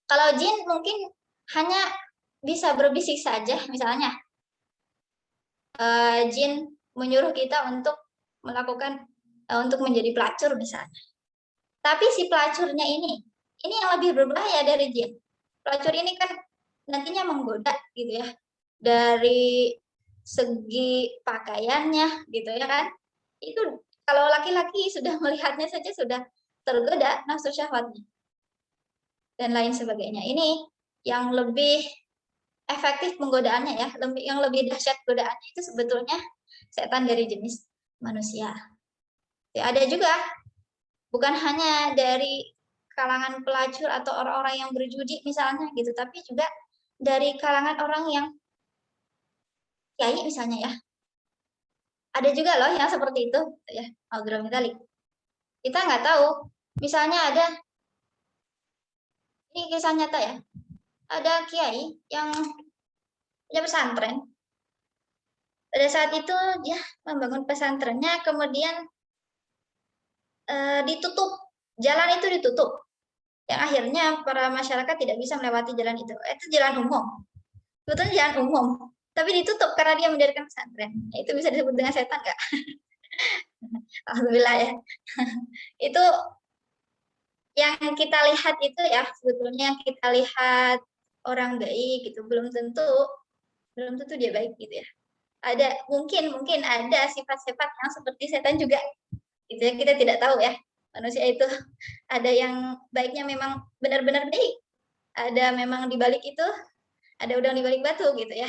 [SPEAKER 9] Kalau jin mungkin hanya bisa berbisik saja, misalnya jin menyuruh kita untuk melakukan untuk menjadi pelacur misalnya. Tapi si pelacurnya ini yang lebih berbahaya dari jin. Pelacur ini kan nantinya menggoda gitu ya, dari segi pakaiannya gitu ya kan. Itu kalau laki-laki sudah melihatnya saja sudah tergoda nafsu syahwatnya dan lain sebagainya. Ini yang lebih efektif penggodaannya ya, yang lebih dahsyat godaannya itu sebetulnya setan dari jenis manusia. Ya, ada juga bukan hanya dari kalangan pelacur atau orang-orang yang berjudi misalnya gitu, tapi juga dari kalangan orang yang kiai misalnya ya. Ada juga loh yang seperti itu ya, Al-Ghazali. Kita nggak tahu, misalnya ada, ini kisah nyata ya, ada kiai yang punya pesantren. Pada saat itu dia membangun pesantrennya, kemudian ditutup, jalan itu ditutup. Yang akhirnya para masyarakat tidak bisa melewati jalan itu. Itu jalan umum. Sebetulnya jalan umum, tapi ditutup karena dia mendirikan pesantren. Itu bisa disebut dengan setan nggak? Alhamdulillah ya. Itu yang kita lihat itu ya, sebetulnya yang kita lihat orang baik gitu, belum tentu dia baik gitu ya. Ada mungkin ada sifat-sifat yang seperti setan juga. Gitu ya, kita tidak tahu ya. Manusia itu ada yang baiknya memang benar-benar baik. Ada memang di balik itu ada udang di balik batu gitu ya.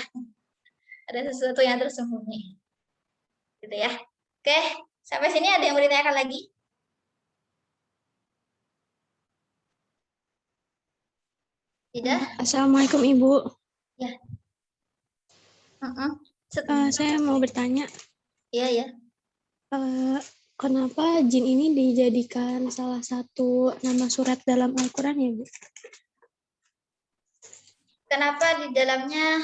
[SPEAKER 9] Ada sesuatu yang tersembunyi. Gitu ya. Oke, sampai sini ada yang mau ditanyakan lagi?
[SPEAKER 6] Tidak?
[SPEAKER 7] Assalamualaikum Ibu.
[SPEAKER 6] Ya.
[SPEAKER 7] Saya mau bertanya,
[SPEAKER 6] Iya, ya.
[SPEAKER 7] kenapa jin ini dijadikan salah satu nama surat dalam Al-Quran ya, Bu?
[SPEAKER 6] Kenapa di dalamnya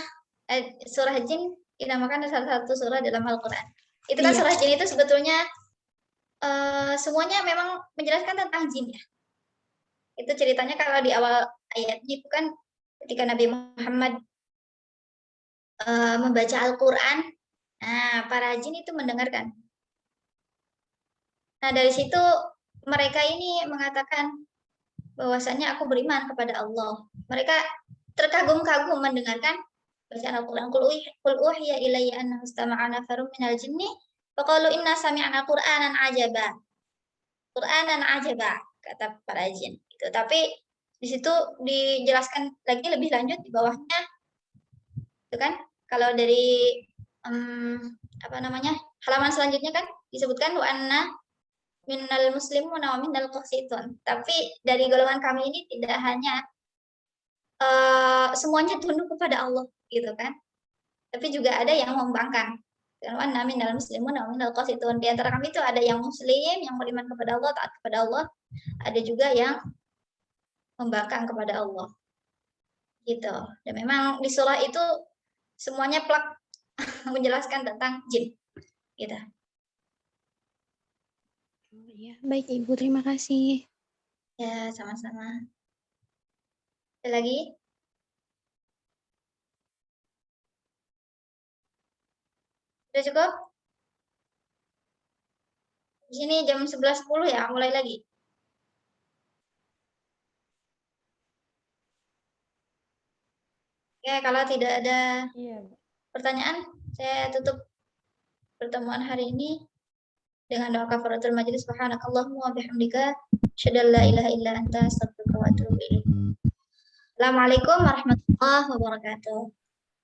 [SPEAKER 6] surah jin dinamakan salah satu surah dalam Al-Quran? Itu kan
[SPEAKER 7] Iya.
[SPEAKER 6] surah jin itu sebetulnya semuanya memang menjelaskan tentang jin ya. Itu ceritanya kalau di awal ayatnya itu kan ketika Nabi Muhammad membaca Al-Quran, nah para jin itu mendengarkan. Nah dari situ mereka ini mengatakan bahwasannya aku beriman kepada Allah. Mereka terkagum-kagum mendengarkan bacaan Al-Quran. Qul uhiya ilayya annahu istama'a nafarun minal jinni faqalu inna sami'na Qur'anan ajaba. Qur'anan ajaba kata para jin. Gitu. Tapi di situ dijelaskan lagi lebih lanjut di bawahnya itu kan kalau dari halaman selanjutnya kan disebutkan wa anna minnal muslimuna wa minnal qasitun. Tapi dari golongan kami ini tidak hanya semuanya tunduk kepada Allah gitu kan. Tapi juga ada yang membangkang. Wa anna minnal muslimuna wa minnal qasitun. Di antara kami itu ada yang muslim yang beriman kepada Allah, taat kepada Allah, ada juga yang membangkang kepada Allah. Gitu. Dan memang di surah itu semuanya plak menjelaskan tentang jin. Gitu.
[SPEAKER 7] Ya, baik Ibu, terima kasih.
[SPEAKER 6] Ya, sama-sama. Ada lagi? Sudah cukup? Di sini jam 11.10 ya, mulai lagi. Oke, kalau tidak ada pertanyaan, saya tutup pertemuan hari ini dengan doa kafaratul majelis. Subhanakallahumma wa bihamdika asyhadu an la ilaha illa anta astaghfiruka wa atubu ilaik. Assalamualaikum warahmatullahi wabarakatuh.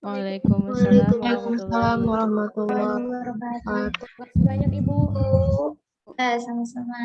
[SPEAKER 4] Waalaikumsalam
[SPEAKER 5] warahmatullahi wabarakatuh.
[SPEAKER 7] Terima kasih banyak Ibu.
[SPEAKER 6] Sama-sama.